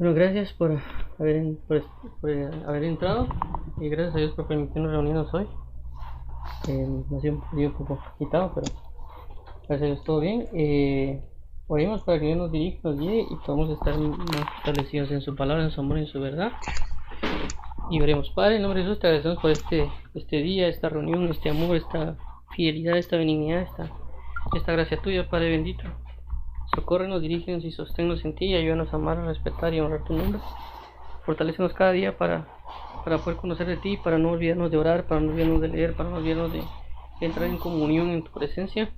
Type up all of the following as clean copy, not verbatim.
Bueno, gracias por haber entrado y gracias a Dios por permitirnos reunirnos hoy. Me sido un poco quitado, pero gracias a Dios todo bien. Oremos para que Dios nos dirija, nos guíe y podamos estar más fortalecidos en su palabra, en su amor y en su verdad. Y oremos, Padre, en nombre de Jesús, te agradecemos por este día, esta reunión, este amor, esta fidelidad, esta benignidad, esta gracia tuya, Padre bendito. Socórrenos, dirígenos y sosténnos en ti y ayúdanos a amar, a respetar y a honrar tu nombre. Fortalécenos cada día para poder conocer de ti, para no olvidarnos de orar, para no olvidarnos de leer, para no olvidarnos de entrar en comunión en tu presencia.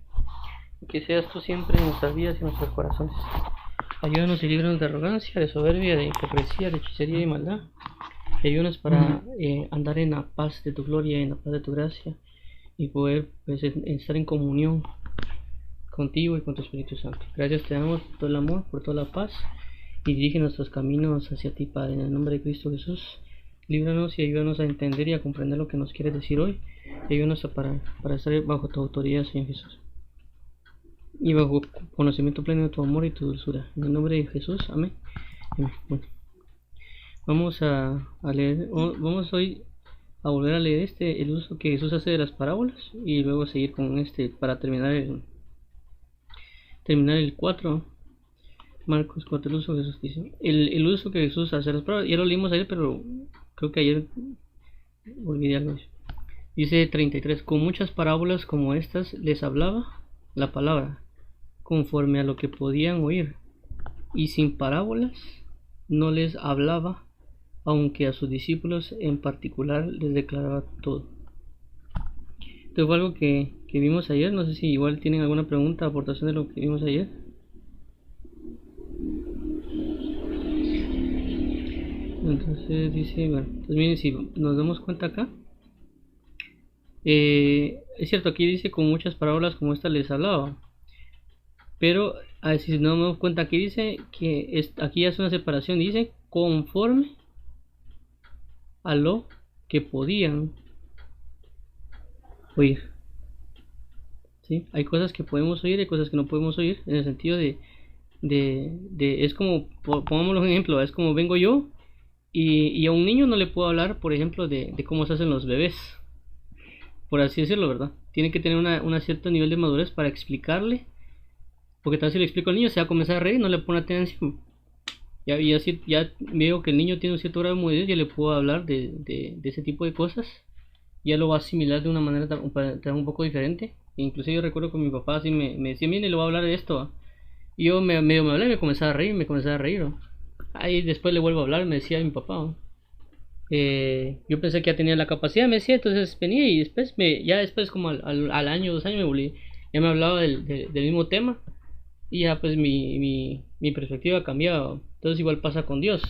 Y que seas tú siempre en nuestras vidas y en nuestros corazones. Ayúdanos y líbranos de arrogancia, de soberbia, de hipocresía, de hechicería y maldad. Y ayúdanos para andar en la paz de tu gloria, en la paz de tu gracia y poder estar en comunión contigo y con tu Espíritu Santo. Gracias te damos por todo el amor, por toda la paz y dirige nuestros caminos hacia ti, Padre, en el nombre de Cristo Jesús. Líbranos y ayúdanos a entender y a comprender lo que nos quieres decir hoy y ayúdanos para estar bajo tu autoridad, Señor Jesús, y bajo conocimiento pleno de tu amor y tu dulzura. En el nombre de Jesús, amén. Bueno, vamos a leer, vamos hoy a volver a leer el uso que Jesús hace de las parábolas y luego seguir con para terminar el 4. Marcos 4, el uso que Jesús dice. El uso que Jesús hace de las parábolas, ya lo leímos ayer, pero creo que ayer olvidé algo. Dice 33, con muchas parábolas como estas les hablaba la palabra, conforme a lo que podían oír, y sin parábolas no les hablaba, aunque a sus discípulos en particular les declaraba todo. Esto fue algo que vimos ayer. No sé si igual tienen alguna pregunta, aportación de lo que vimos ayer. Entonces dice, bueno, pues miren, si nos damos cuenta acá, es cierto, aquí dice con muchas parábolas como esta les hablaba, pero si nos damos cuenta, aquí dice que aquí hace una separación, dice conforme a lo que podían oír. ¿Sí? Hay cosas que podemos oír y cosas que no podemos oír, en el sentido de es como, pongámoslo un ejemplo, es como vengo yo y a un niño no le puedo hablar, por ejemplo, de cómo se hacen los bebés, por así decirlo, ¿verdad? Tiene que tener un cierto nivel de madurez para explicarle, porque tal vez si le explico al niño se va a comenzar a reír, no le pone atención. Ya veo que el niño tiene un cierto grado de madurez, ya le puedo hablar de ese tipo de cosas, ya lo va a asimilar de una manera un poco diferente. Inclusive yo recuerdo que mi papá así me decía, mire, le voy a hablar de esto, y yo medio me hablé y me comenzaba a reír, ¿no? Ahí después le vuelvo a hablar, me decía mi papá, ¿no? Yo pensé que ya tenía la capacidad, me decía, entonces venía y después, ya después como al año, 2 años me volví, ya me hablaba del mismo tema y ya pues mi perspectiva ha cambiado. Entonces igual pasa con Dios.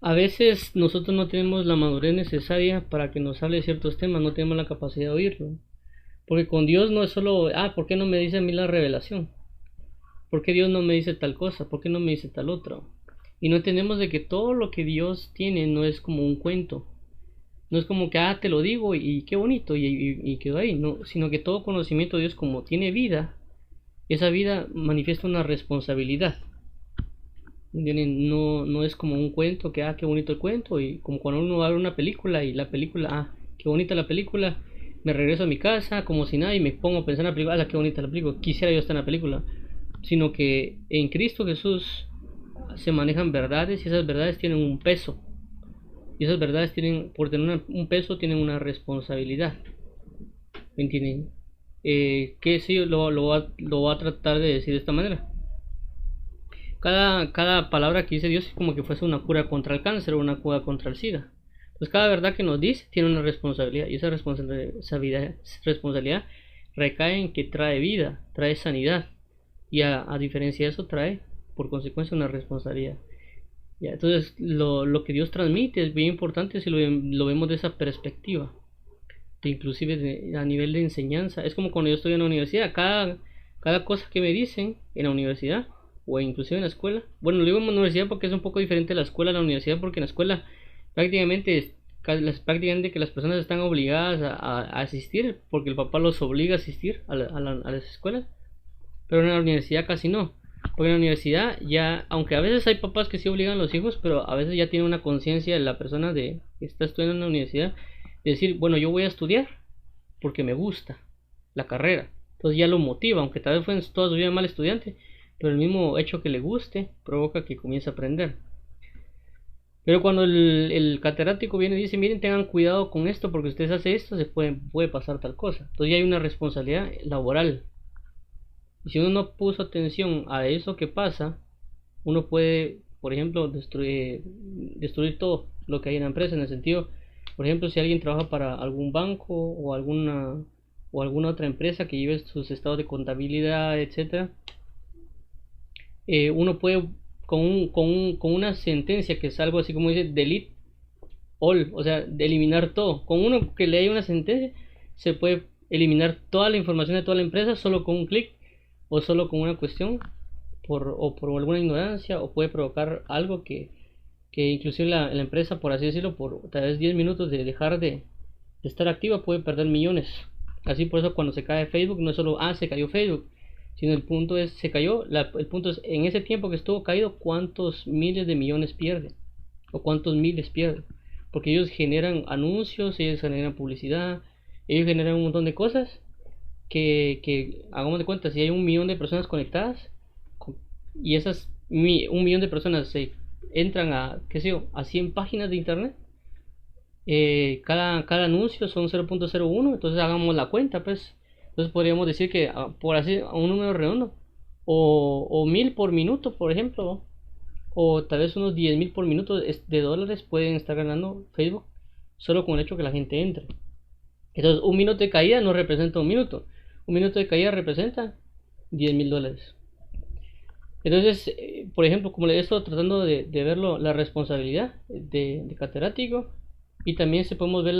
A veces nosotros no tenemos la madurez necesaria para que nos hable de ciertos temas, no tenemos la capacidad de oírlo. Porque con Dios no es solo, ¿por qué no me dice a mí la revelación? ¿Por qué Dios no me dice tal cosa? ¿Por qué no me dice tal otra? Y no entendemos de que todo lo que Dios tiene no es como un cuento. No es como que, te lo digo y qué bonito y quedó ahí. No, sino que todo conocimiento de Dios, como tiene vida, esa vida manifiesta una responsabilidad. No es como un cuento que, qué bonito el cuento. Y como cuando uno va a ver una película y la película, qué bonita la película. Me regreso a mi casa como si nada y me pongo a pensar en la película, qué bonita la película. Quisiera yo estar en la película. Sino que en Cristo Jesús se manejan verdades y esas verdades tienen un peso. Y esas verdades por tener un peso, tienen una responsabilidad. ¿Me entienden? Que sí, lo va a tratar de decir de esta manera. Cada palabra que dice Dios es como que fuese una cura contra el cáncer o una cura contra el SIDA. Pues cada verdad que nos dice tiene una responsabilidad. Y esa responsabilidad recae en que trae vida, trae sanidad. Y a diferencia de eso trae por consecuencia una responsabilidad. Entonces lo que Dios transmite es bien importante si lo vemos de esa perspectiva, inclusive a nivel de enseñanza. Es como cuando yo estoy en la universidad, cada cosa que me dicen en la universidad o inclusive en la escuela, bueno, lo digo en la universidad porque es un poco diferente la escuela a la universidad, porque en la escuela prácticamente que las personas están obligadas a asistir porque el papá los obliga a asistir a las escuelas, pero en la universidad casi no. Porque en la universidad ya, aunque a veces hay papás que sí obligan a los hijos, pero a veces ya tiene una conciencia de la persona de que está estudiando en la universidad, de decir, bueno, yo voy a estudiar porque me gusta la carrera. Entonces ya lo motiva, aunque tal vez fue en toda su vida mal estudiante, pero el mismo hecho que le guste provoca que comience a aprender. Pero cuando el catedrático viene y dice, miren, tengan cuidado con esto, porque ustedes hacen esto, puede pasar tal cosa. Entonces ya hay una responsabilidad laboral. Y si uno no puso atención a eso que pasa, uno puede, por ejemplo, destruir todo lo que hay en la empresa, en el sentido, por ejemplo, si alguien trabaja para algún banco o alguna otra empresa que lleve sus estados de contabilidad, etcétera, uno puede con una sentencia que es algo así como dice delete all, o sea, de eliminar todo. Con uno que lee una sentencia se puede eliminar toda la información de toda la empresa solo con un clic o solo con una cuestión por alguna ignorancia, o puede provocar algo que inclusive la empresa, por así decirlo, por tal vez 10 minutos de dejar de estar activa, puede perder millones. Así por eso cuando se cae Facebook no es solo, se cayó Facebook, sino el punto es, se cayó, el punto es, en ese tiempo que estuvo caído, ¿cuántos miles de millones pierde? ¿O cuántos miles pierde? Porque ellos generan anuncios, ellos generan publicidad, ellos generan un montón de cosas que hagamos de cuenta, si hay 1 millón de personas conectadas y esas 1 millón de personas se entran a, qué sé yo, a 100 páginas de internet, cada anuncio son 0.01, entonces hagamos la cuenta, pues. Entonces podríamos decir que, por así, a un número redondo, o 1000 por minuto, por ejemplo, o tal vez unos 10.000 por minuto de dólares pueden estar ganando Facebook solo con el hecho que la gente entre. Entonces, 1 minuto de caída no representa 1 minuto. 1 minuto de caída representa $10.000. Entonces, por ejemplo, como le he estado tratando de verlo, la responsabilidad de catedrático, y también se podemos ver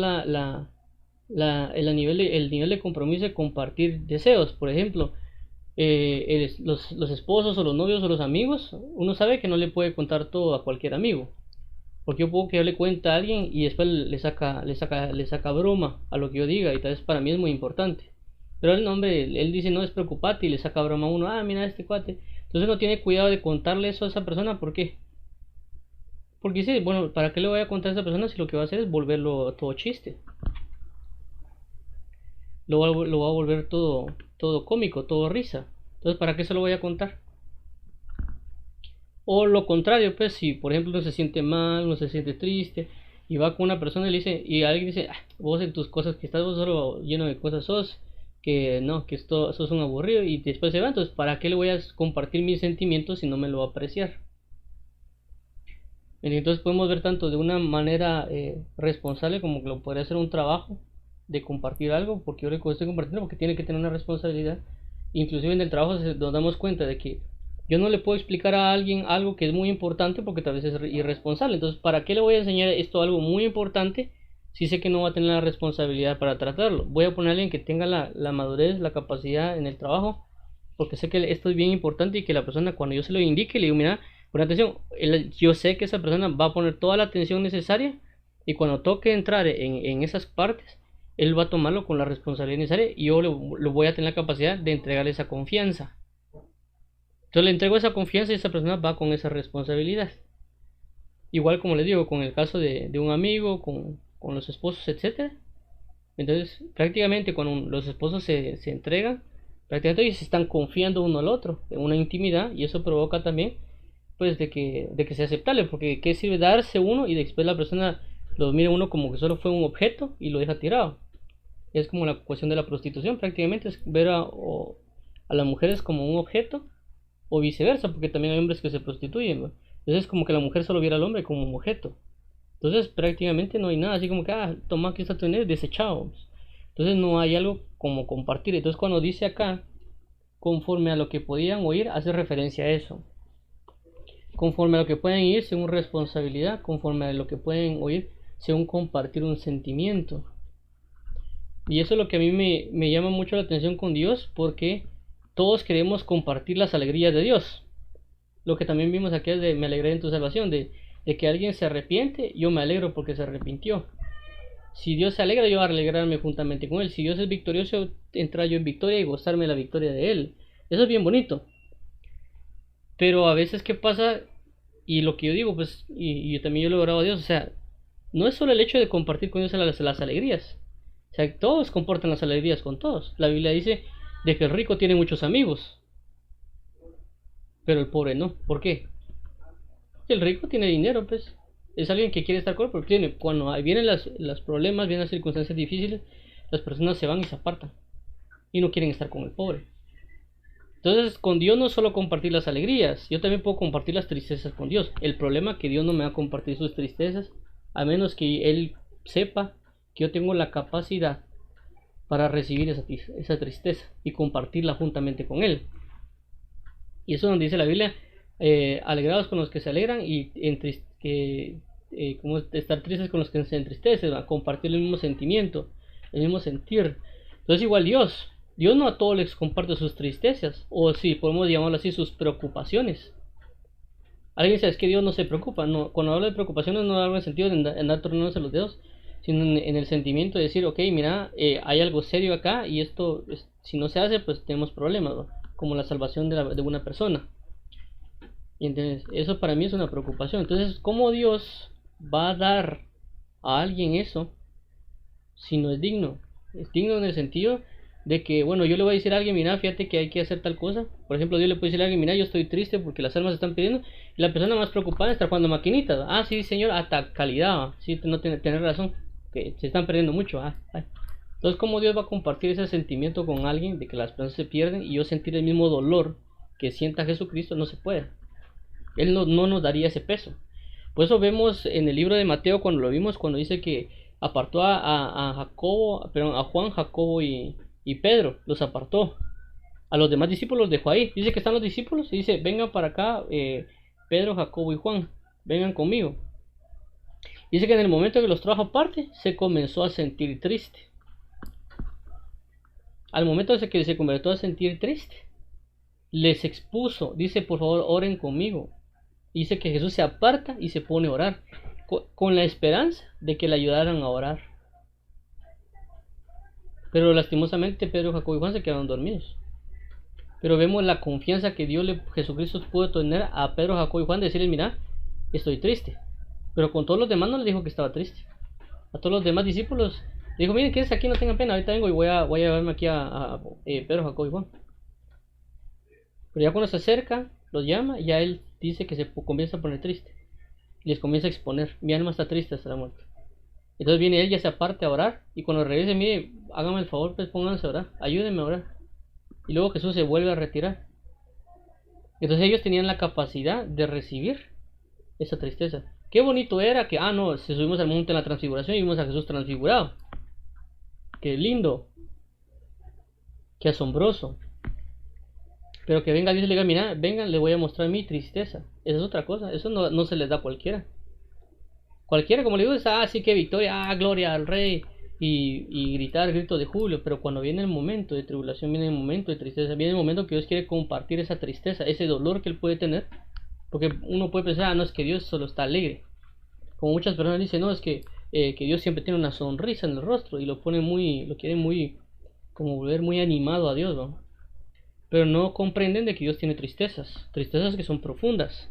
el nivel de compromiso de compartir deseos. Por ejemplo, los esposos o los novios o los amigos, uno sabe que no le puede contar todo a cualquier amigo. Porque yo puedo que yo le cuente a alguien y después le saca broma a lo que yo diga, y tal vez para mí es muy importante. Pero el nombre, él dice, no, es preocupante, y le saca broma a uno, mira este cuate. Entonces no tiene cuidado de contarle eso a esa persona. ¿Por qué? Porque dice, bueno, ¿para qué le voy a contar a esa persona si lo que va a hacer es volverlo todo chiste? Lo va a volver todo cómico, todo risa. Entonces, ¿para qué se lo voy a contar? O lo contrario, pues si por ejemplo uno se siente mal, uno se siente triste y va con una persona y le dice, y alguien dice, vos en tus cosas que estás vos solo lleno de cosas sos, que no, que esto sos un aburrido, y después se va. Entonces, ¿para qué le voy a compartir mis sentimientos si no me lo va a apreciar? Entonces podemos ver tanto de una manera responsable como que lo podría ser un trabajo de compartir algo, porque yo le estoy compartiendo porque tiene que tener una responsabilidad. Inclusive en el trabajo nos damos cuenta de que yo no le puedo explicar a alguien algo que es muy importante porque tal vez es irresponsable. Entonces, ¿para qué le voy a enseñar esto algo muy importante si sé que no va a tener la responsabilidad para tratarlo? Voy a poner a alguien que tenga la madurez, la capacidad en el trabajo, porque sé que esto es bien importante, y que la persona, cuando yo se lo indique, le digo, mira, pon atención, yo sé que esa persona va a poner toda la atención necesaria, y cuando toque entrar en esas partes, él va a tomarlo con la responsabilidad necesaria, y yo lo voy a tener la capacidad de entregarle esa confianza. Entonces le entrego esa confianza y esa persona va con esa responsabilidad. Igual como les digo, con el caso de un amigo, con los esposos, etcétera. Entonces, prácticamente cuando los esposos se entregan, prácticamente ellos se están confiando uno al otro en una intimidad, y eso provoca también, pues, de que sea aceptable, porque qué sirve darse uno y después la persona lo mira uno como que solo fue un objeto y lo deja tirado. Es como la cuestión de la prostitución, prácticamente es ver a las mujeres como un objeto, o viceversa, porque también hay hombres que se prostituyen, ¿no? Entonces es como que la mujer solo viera al hombre como un objeto. Entonces prácticamente no hay nada, así como que, toma, aquí está tu dinero, desechado. Entonces no hay algo como compartir. Entonces cuando dice acá, conforme a lo que podían oír, hace referencia a eso. Conforme a lo que pueden oír según responsabilidad, conforme a lo que pueden oír según compartir un sentimiento. Y eso es lo que a mí me llama mucho la atención con Dios, porque todos queremos compartir las alegrías de Dios. Lo que también vimos aquí es de me alegré en tu salvación, de que alguien se arrepiente, yo me alegro porque se arrepintió. Si Dios se alegra, yo voy a alegrarme juntamente con Él. Si Dios es victorioso, entrar yo en victoria y gozarme de la victoria de Él. Eso es bien bonito. Pero a veces, ¿qué pasa? Y lo que yo digo, pues, y yo también yo lo he orado a Dios, o sea, no es solo el hecho de compartir con Dios las alegrías. O sea, todos comparten las alegrías con todos. La Biblia dice de que el rico tiene muchos amigos, pero el pobre no. ¿Por qué? El rico tiene dinero, pues. Es alguien que quiere estar con él porque tiene. Cuando vienen los problemas, vienen las circunstancias difíciles, las personas se van y se apartan. Y no quieren estar con el pobre. Entonces, con Dios no solo compartir las alegrías, yo también puedo compartir las tristezas con Dios. El problema es que Dios no me va a compartir sus tristezas, a menos que Él sepa que yo tengo la capacidad para recibir esa tristeza y compartirla juntamente con Él. Y eso es donde dice la Biblia, alegrados con los que se alegran y como estar tristes con los que se entristecen, a compartir el mismo sentimiento, el mismo sentir. Entonces igual Dios no a todos les comparte sus tristezas, o si podemos llamarlo así, sus preocupaciones. Alguien dice, es que Dios no se preocupa. No, cuando hablo de preocupaciones no hablo en el sentido de andar tornándose los dedos, sino en el sentimiento de decir, ok, mira, hay algo serio acá y esto, si no se hace, pues tenemos problemas, ¿no? Como la salvación de una persona. Y entonces, eso para mí es una preocupación. Entonces, ¿cómo Dios va a dar a alguien eso si no es digno? Es digno en el sentido de que, bueno, yo le voy a decir a alguien, mira, fíjate que hay que hacer tal cosa. Por ejemplo, Dios le puede decir a alguien, mira, yo estoy triste porque las almas están pidiendo. Y la persona más preocupada está jugando maquinitas. Ah, sí, señor, hasta calidad. Sí, no tener razón. Que se están perdiendo mucho. Entonces, ¿cómo Dios va a compartir ese sentimiento con alguien de que las personas se pierden y yo sentir el mismo dolor que sienta Jesucristo? No se puede. Él no nos daría ese peso. Por eso vemos en el libro de Mateo, cuando lo vimos, cuando dice que apartó a Jacobo, perdón, a Juan, Jacobo y Pedro, los apartó. A los demás discípulos los dejó ahí. Dice que están los discípulos y dice, vengan para acá, Pedro, Jacobo y Juan, vengan conmigo. Dice que en el momento que los trajo aparte, se comenzó a sentir triste. Al momento de que se comenzó a sentir triste, les expuso, dice, por favor, oren conmigo. Dice que Jesús se aparta y se pone a orar, con la esperanza de que le ayudaran a orar. Pero lastimosamente Pedro, Jacobo y Juan se quedaron dormidos. Pero vemos la confianza que Jesucristo pudo tener a Pedro, Jacobo y Juan de decirles, mira, estoy triste. Pero con todos los demás no les dijo que estaba triste. A todos los demás discípulos le dijo, miren, quédense aquí, no tengan pena, ahorita vengo y voy a llevarme aquí a Pedro, Jacobo y Juan. Pero ya cuando se acerca, los llama y ya él dice que se comienza a poner triste. Y les comienza a exponer, mi alma está triste hasta la muerte. Entonces viene él, ya se aparte a orar. Y cuando regrese, mire, hágame el favor, pues pónganse a orar, ayúdenme a orar. Y luego Jesús se vuelve a retirar. Entonces ellos tenían la capacidad de recibir esa tristeza. Qué bonito era que, no, se subimos al monte de la transfiguración y vimos a Jesús transfigurado. Qué lindo. Qué asombroso. Pero que venga Dios y le diga, mira, vengan, le voy a mostrar mi tristeza. Esa es otra cosa, eso no se les da a cualquiera. Cualquiera, como le digo, es, sí que victoria, gloria al rey. Y gritar gritos de júbilo. Pero cuando viene el momento de tribulación, viene el momento de tristeza, viene el momento que Dios quiere compartir esa tristeza, ese dolor que él puede tener. Porque uno puede pensar, no, es que Dios solo está alegre. Como muchas personas dicen, no, es que Dios siempre tiene una sonrisa en el rostro. Y lo quieren muy, como volver muy animado a Dios, ¿no? Pero no comprenden de que Dios tiene tristezas que son profundas.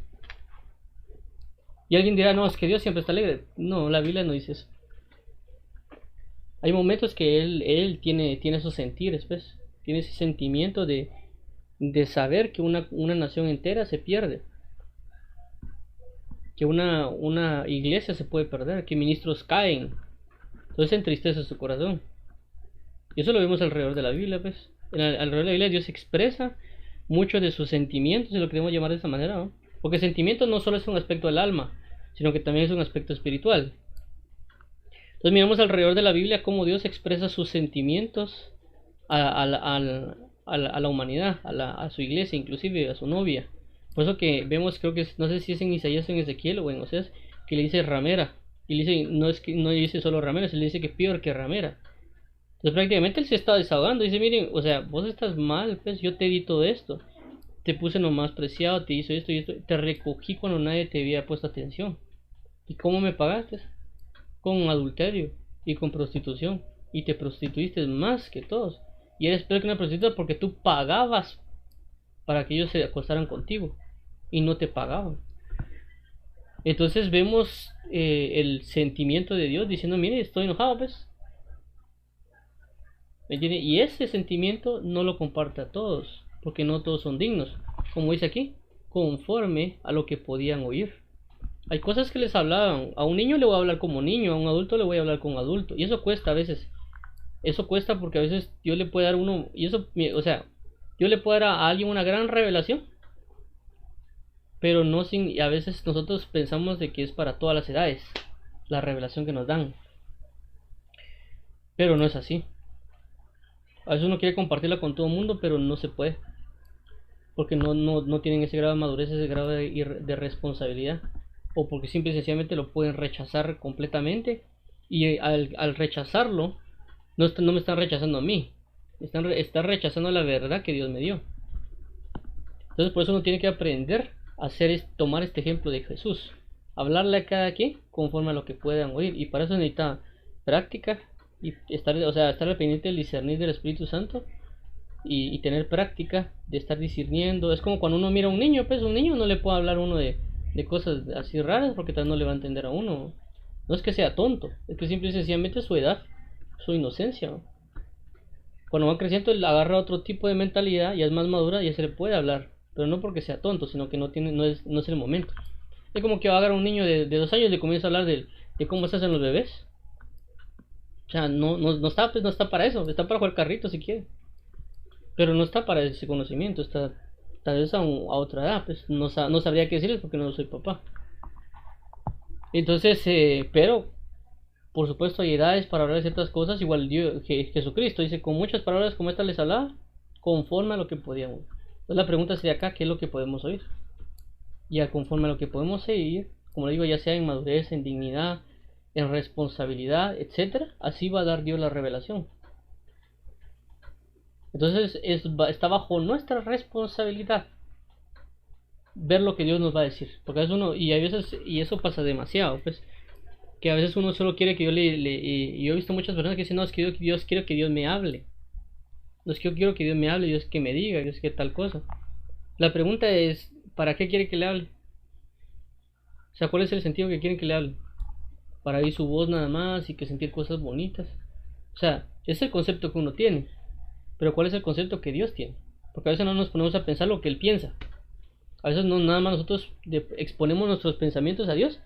Y alguien dirá, no, es que Dios siempre está alegre. No, la Biblia no dice eso. Hay momentos que Él tiene esos sentires, pues. Tiene ese sentimiento de saber que una nación entera se pierde. Que una iglesia se puede perder, que ministros caen. Entonces entristece su corazón. Y eso lo vemos alrededor de la Biblia, pues. Alrededor de la Biblia Dios expresa muchos de sus sentimientos, si lo queremos llamar de esa manera, ¿no? Porque sentimiento no solo es un aspecto del alma, sino que también es un aspecto espiritual. Entonces miramos alrededor de la Biblia cómo Dios expresa sus sentimientos a la humanidad, a su iglesia, inclusive a su novia. Por eso que vemos, creo que no sé si es en Isaías o en Ezequiel o en Oseas, que le dice ramera. Y le dice, no dice solo ramera, se le dice que peor que ramera. Entonces prácticamente él se está desahogando. Dice, miren, o sea, vos estás mal, pues yo te di todo esto. Te puse lo más preciado, te hizo esto y esto. Te recogí cuando nadie te había puesto atención. ¿Y cómo me pagaste? Con adulterio y con prostitución. Y te prostituiste más que todos. Y eres peor que una prostituta porque tú pagabas para que ellos se acostaran contigo. y no te pagaban. Entonces vemos el sentimiento de Dios diciendo, mire, estoy enojado, pues. ¿Me entiende? Y ese sentimiento no lo comparte a todos, porque no todos son dignos. Como dice aquí, conforme a lo que podían oír. Hay cosas que les hablaban. A un niño le voy a hablar como niño, a un adulto le voy a hablar como adulto. Y eso cuesta a veces. Eso cuesta porque a veces Dios le puede dar uno. Y eso, o sea, Dios le puede dar a alguien una gran revelación. Pero no sin. Y a veces nosotros pensamos de que es para todas las edades. La revelación que nos dan. Pero no es así. A veces uno quiere compartirla con todo el mundo, pero no se puede. Porque no tienen ese grado de madurez, ese grado de responsabilidad. O porque simple y sencillamente lo pueden rechazar completamente. Y al rechazarlo, no me están rechazando a mí. Están rechazando la verdad que Dios me dio. Entonces por eso uno tiene que aprender a tomar este ejemplo de Jesús. Hablarle a cada quien conforme a lo que puedan oír. Y para eso necesita práctica. Y estar al pendiente del discernir del Espíritu Santo. Y tener práctica de estar discerniendo. Es como cuando uno mira a un niño, pues un niño no le puede hablar a uno de cosas así raras porque tal no le va a entender a uno. No es que sea tonto, es que simple y sencillamente su edad, su inocencia, ¿no? Cuando va creciendo él agarra otro tipo de mentalidad, ya es más madura, ya se le puede hablar, pero no porque sea tonto, sino que no es el momento. Es como que agarra a un niño de 2 años y le comienza a hablar de cómo se hacen los bebés. O sea, no está, pues no está para eso, está para jugar carrito si quiere. Pero no está para ese conocimiento, está tal vez a otra edad, pues no sabría qué decirles porque no soy papá. Entonces, pero por supuesto hay edades para hablar de ciertas cosas, igual Jesucristo dice, con muchas palabras como estas les hablaba, conforme a lo que podíamos. Entonces la pregunta sería acá, ¿qué es lo que podemos oír? Y conforme a lo que podemos oír, como le digo, ya sea en madurez, en dignidad, en responsabilidad, etcétera, así va a dar Dios la revelación. Entonces está bajo nuestra responsabilidad ver lo que Dios nos va a decir. Porque a veces y a veces, y eso pasa demasiado, pues, que a veces uno solo quiere que yo y yo he visto muchas personas que dicen, no, es que Dios quiero que Dios me hable. No es que yo quiero que Dios me hable, Dios que me diga, Dios que tal cosa. La pregunta es, ¿para qué quiere que le hable? O sea, ¿cuál es el sentido que quieren que le hable? Para oír su voz nada más y que sentir cosas bonitas. O sea, es el concepto que uno tiene. Pero ¿cuál es el concepto que Dios tiene? Porque a veces no nos ponemos a pensar lo que Él piensa. A veces no, nada más nosotros exponemos nuestros pensamientos a Dios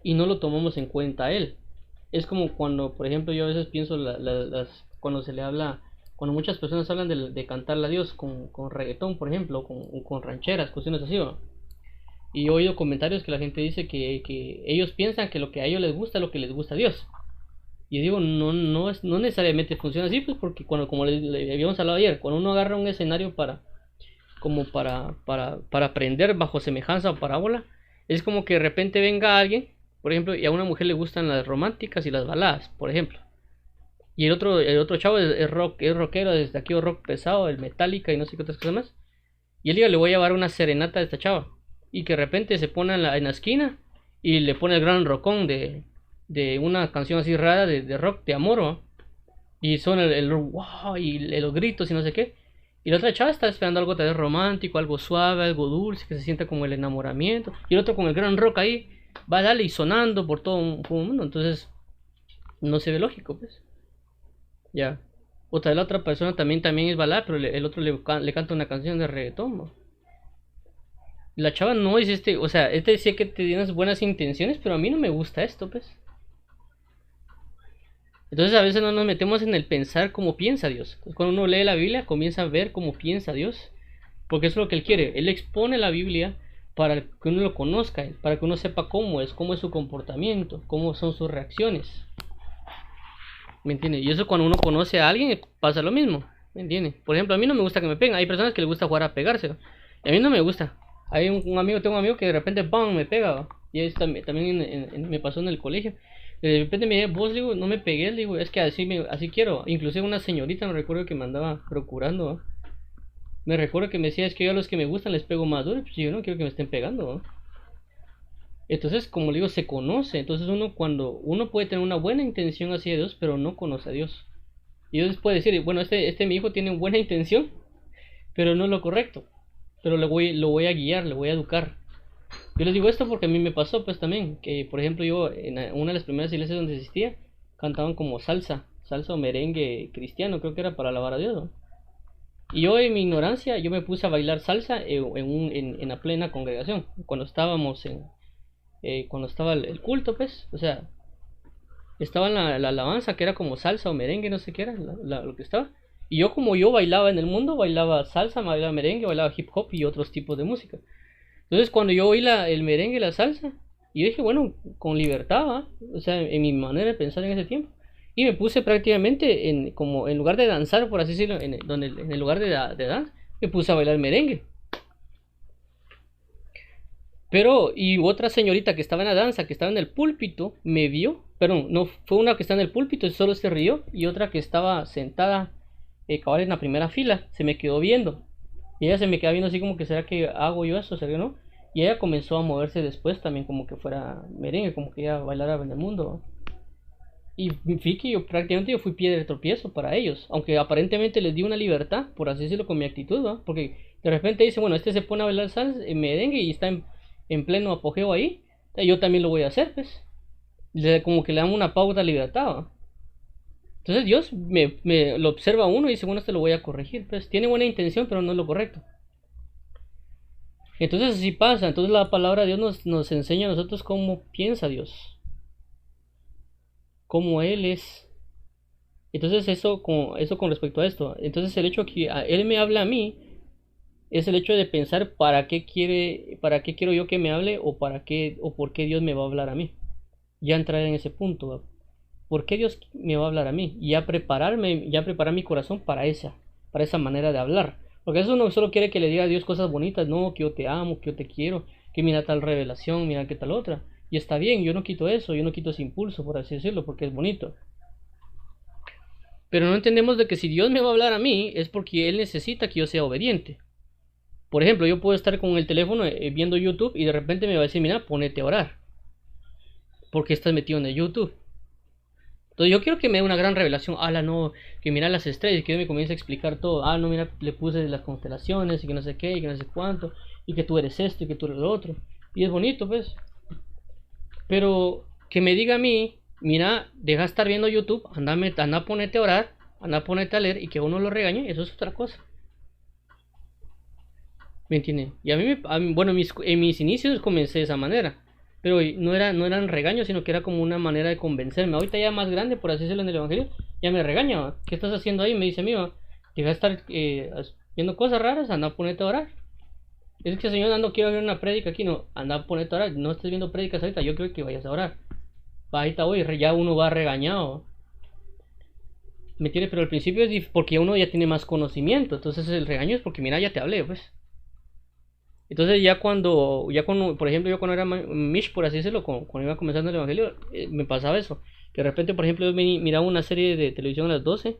y no lo tomamos en cuenta a Él. Es como cuando, por ejemplo, yo a veces pienso cuando se le habla, cuando muchas personas hablan de cantarle a Dios con reggaetón, por ejemplo, con rancheras, cuestiones así, ¿no? Y he oído comentarios que la gente dice que ellos piensan que lo que a ellos les gusta es lo que les gusta a Dios. Y digo, no necesariamente funciona así, pues porque como le habíamos hablado ayer, cuando uno agarra un escenario para aprender bajo semejanza o parábola, es como que de repente venga alguien, por ejemplo, y a una mujer le gustan las románticas y las baladas, por ejemplo. Y el otro chavo es rockero, desde aquí o rock pesado, el Metallica y no sé qué otras cosas más. Y él diga, le voy a llevar una serenata a esta chava. Y que de repente se pone en la esquina y le pone el gran rockón de una canción así rara de rock, de amor, ¿no? Y son el wow y los gritos y no sé qué. Y la otra chava está esperando algo tal vez romántico, algo suave, algo dulce, que se sienta como el enamoramiento. Y el otro con el gran rock ahí, va a darle y sonando por todo un mundo. Entonces, no se ve lógico, pues. Ya. O tal vez la otra persona también es balada, pero el otro le canta una canción de reggaetón, ¿no? La chava no es o sea, decía que tienes buenas intenciones, pero a mí no me gusta esto, pues. Entonces a veces no nos metemos en el pensar cómo piensa Dios. Entonces, cuando uno lee la Biblia comienza a ver cómo piensa Dios. Porque eso es lo que Él quiere. Él expone la Biblia para que uno lo conozca, para que uno sepa cómo es su comportamiento, cómo son sus reacciones. ¿Me entiendes? Y eso cuando uno conoce a alguien pasa lo mismo. ¿Me entiendes? Por ejemplo, a mí no me gusta que me peguen. Hay personas que les gusta jugar a pegarse. Y a mí no me gusta. Tengo un amigo que de repente ¡pam! Me pega. ¿Va? Y eso también me pasó en el colegio. De repente me dije, vos, digo, no me pegué, digo, es que así quiero. Inclusive una señorita me recuerdo que me andaba procurando, ¿no? Me recuerdo que me decía, es que yo a los que me gustan les pego más duro, pues yo no quiero que me estén pegando, ¿no? Entonces, como le digo, se conoce. Entonces cuando uno puede tener una buena intención hacia Dios, pero no conoce a Dios. Y Dios puede decir, bueno, mi hijo tiene buena intención, pero no es lo correcto. Pero lo voy a guiar, le voy a educar. Yo les digo esto porque a mí me pasó pues también, que por ejemplo yo en una de las primeras iglesias donde existía, cantaban como salsa o merengue cristiano, creo que era para alabar a Dios, ¿no? Y yo en mi ignorancia, yo me puse a bailar salsa en la plena congregación, cuando estábamos cuando estaba el culto pues, o sea, estaba en la alabanza que era como salsa o merengue, no sé qué era lo que estaba. Y yo como yo bailaba en el mundo, bailaba salsa, bailaba merengue, bailaba hip hop y otros tipos de música. Entonces cuando yo oí el merengue y la salsa, yo dije, bueno, con libertad, ¿va? O sea, en mi manera de pensar en ese tiempo. Y me puse prácticamente como en lugar de danzar, por así decirlo, en el lugar de danza, me puse a bailar merengue. Pero, y otra señorita que estaba en la danza, que estaba en el púlpito, me vio, perdón, no, fue una que está en el púlpito y solo se rió, y otra que estaba sentada, cabal en la primera fila, se me quedó viendo. Y ella se me queda viendo así como que, ¿será que hago yo eso? ¿Será que no? Y ella comenzó a moverse después también como que fuera merengue, como que ella bailara en el mundo, ¿no? Y fíjate que yo fui piedra de tropiezo para ellos, aunque aparentemente les di una libertad, por así decirlo, con mi actitud, ¿no? Porque de repente dice, bueno, este se pone a bailar salsa en merengue y está en pleno apogeo ahí, yo también lo voy a hacer, pues. Como que le damos una pauta de libertad, ¿no? Entonces Dios me lo observa a uno y dice, bueno, este lo voy a corregir, pues. Tiene buena intención, pero no es lo correcto. Entonces así pasa, entonces la palabra de Dios nos enseña a nosotros cómo piensa Dios, cómo Él es. Entonces eso con respecto a esto. Entonces el hecho que Él me habla a mí es el hecho de pensar para qué quiero yo que me hable o para qué o por qué Dios me va a hablar a mí. Ya entrar en ese punto, ¿va? ¿Por qué Dios me va a hablar a mí? Y ya preparar mi corazón para esa manera de hablar. Porque eso no solo quiere que le diga a Dios cosas bonitas, no, que yo te amo, que yo te quiero, que mira tal revelación, mira qué tal otra. Y está bien, yo no quito eso, yo no quito ese impulso, por así decirlo, porque es bonito. Pero no entendemos de que si Dios me va a hablar a mí es porque Él necesita que yo sea obediente. Por ejemplo, yo puedo estar con el teléfono viendo YouTube y de repente me va a decir, mira, ponete a orar. Porque estás metido en el YouTube. Entonces yo quiero que me dé una gran revelación. Ah, no, que mira las estrellas, que Dios me comience a explicar todo. Ah, no, mira, le puse las constelaciones y que no sé qué, y que no sé cuánto. Y que tú eres esto y que tú eres lo otro. Y es bonito, pues. Pero que me diga a mí, mira, deja de estar viendo YouTube, anda a ponerte a orar, anda a ponerte a leer y que uno lo regañe, eso es otra cosa. ¿Me entienden? Y bueno, en mis inicios comencé de esa manera. Pero no eran regaños, sino que era como una manera de convencerme. Ahorita ya más grande, por así decirlo en el Evangelio, ya me regaña, ¿va? ¿Qué estás haciendo ahí? Me dice, mira, deja de estar viendo cosas raras, anda a ponerte a orar. Es que Señor, no quiero ver una prédica aquí, no, anda a ponerte a orar. No estés viendo prédicas ahorita, yo creo que vayas a orar. Va, ahorita voy, ya uno va regañado. ¿Me entiendes? Pero al principio es porque uno ya tiene más conocimiento. Entonces el regaño es porque, mira, ya te hablé, pues. Entonces ya cuando, por ejemplo, yo cuando era Mish, por así decirlo, cuando iba comenzando el Evangelio, me pasaba eso. Que de repente, por ejemplo, yo miraba una serie de televisión a las 12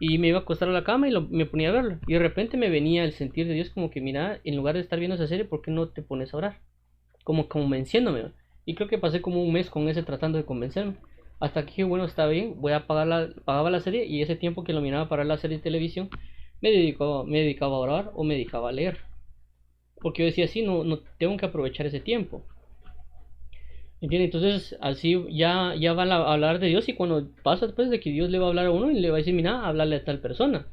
y me iba a acostar a la cama y me ponía a verlo. Y de repente me venía el sentir de Dios como que, mira, en lugar de estar viendo esa serie, ¿por qué no te pones a orar? Como convenciéndome, ¿no? Y creo que pasé como un mes con ese tratando de convencerme. Hasta que dije, bueno, está bien, pagaba la serie y ese tiempo que lo miraba para la serie de televisión, me dedicaba a orar o me dedicaba a leer. Porque yo decía, sí, no tengo que aprovechar ese tiempo. ¿Entiendes? Entonces, así ya van a hablar de Dios y cuando pasa después de que Dios le va a hablar a uno y le va a decir, mira, hablarle a tal persona.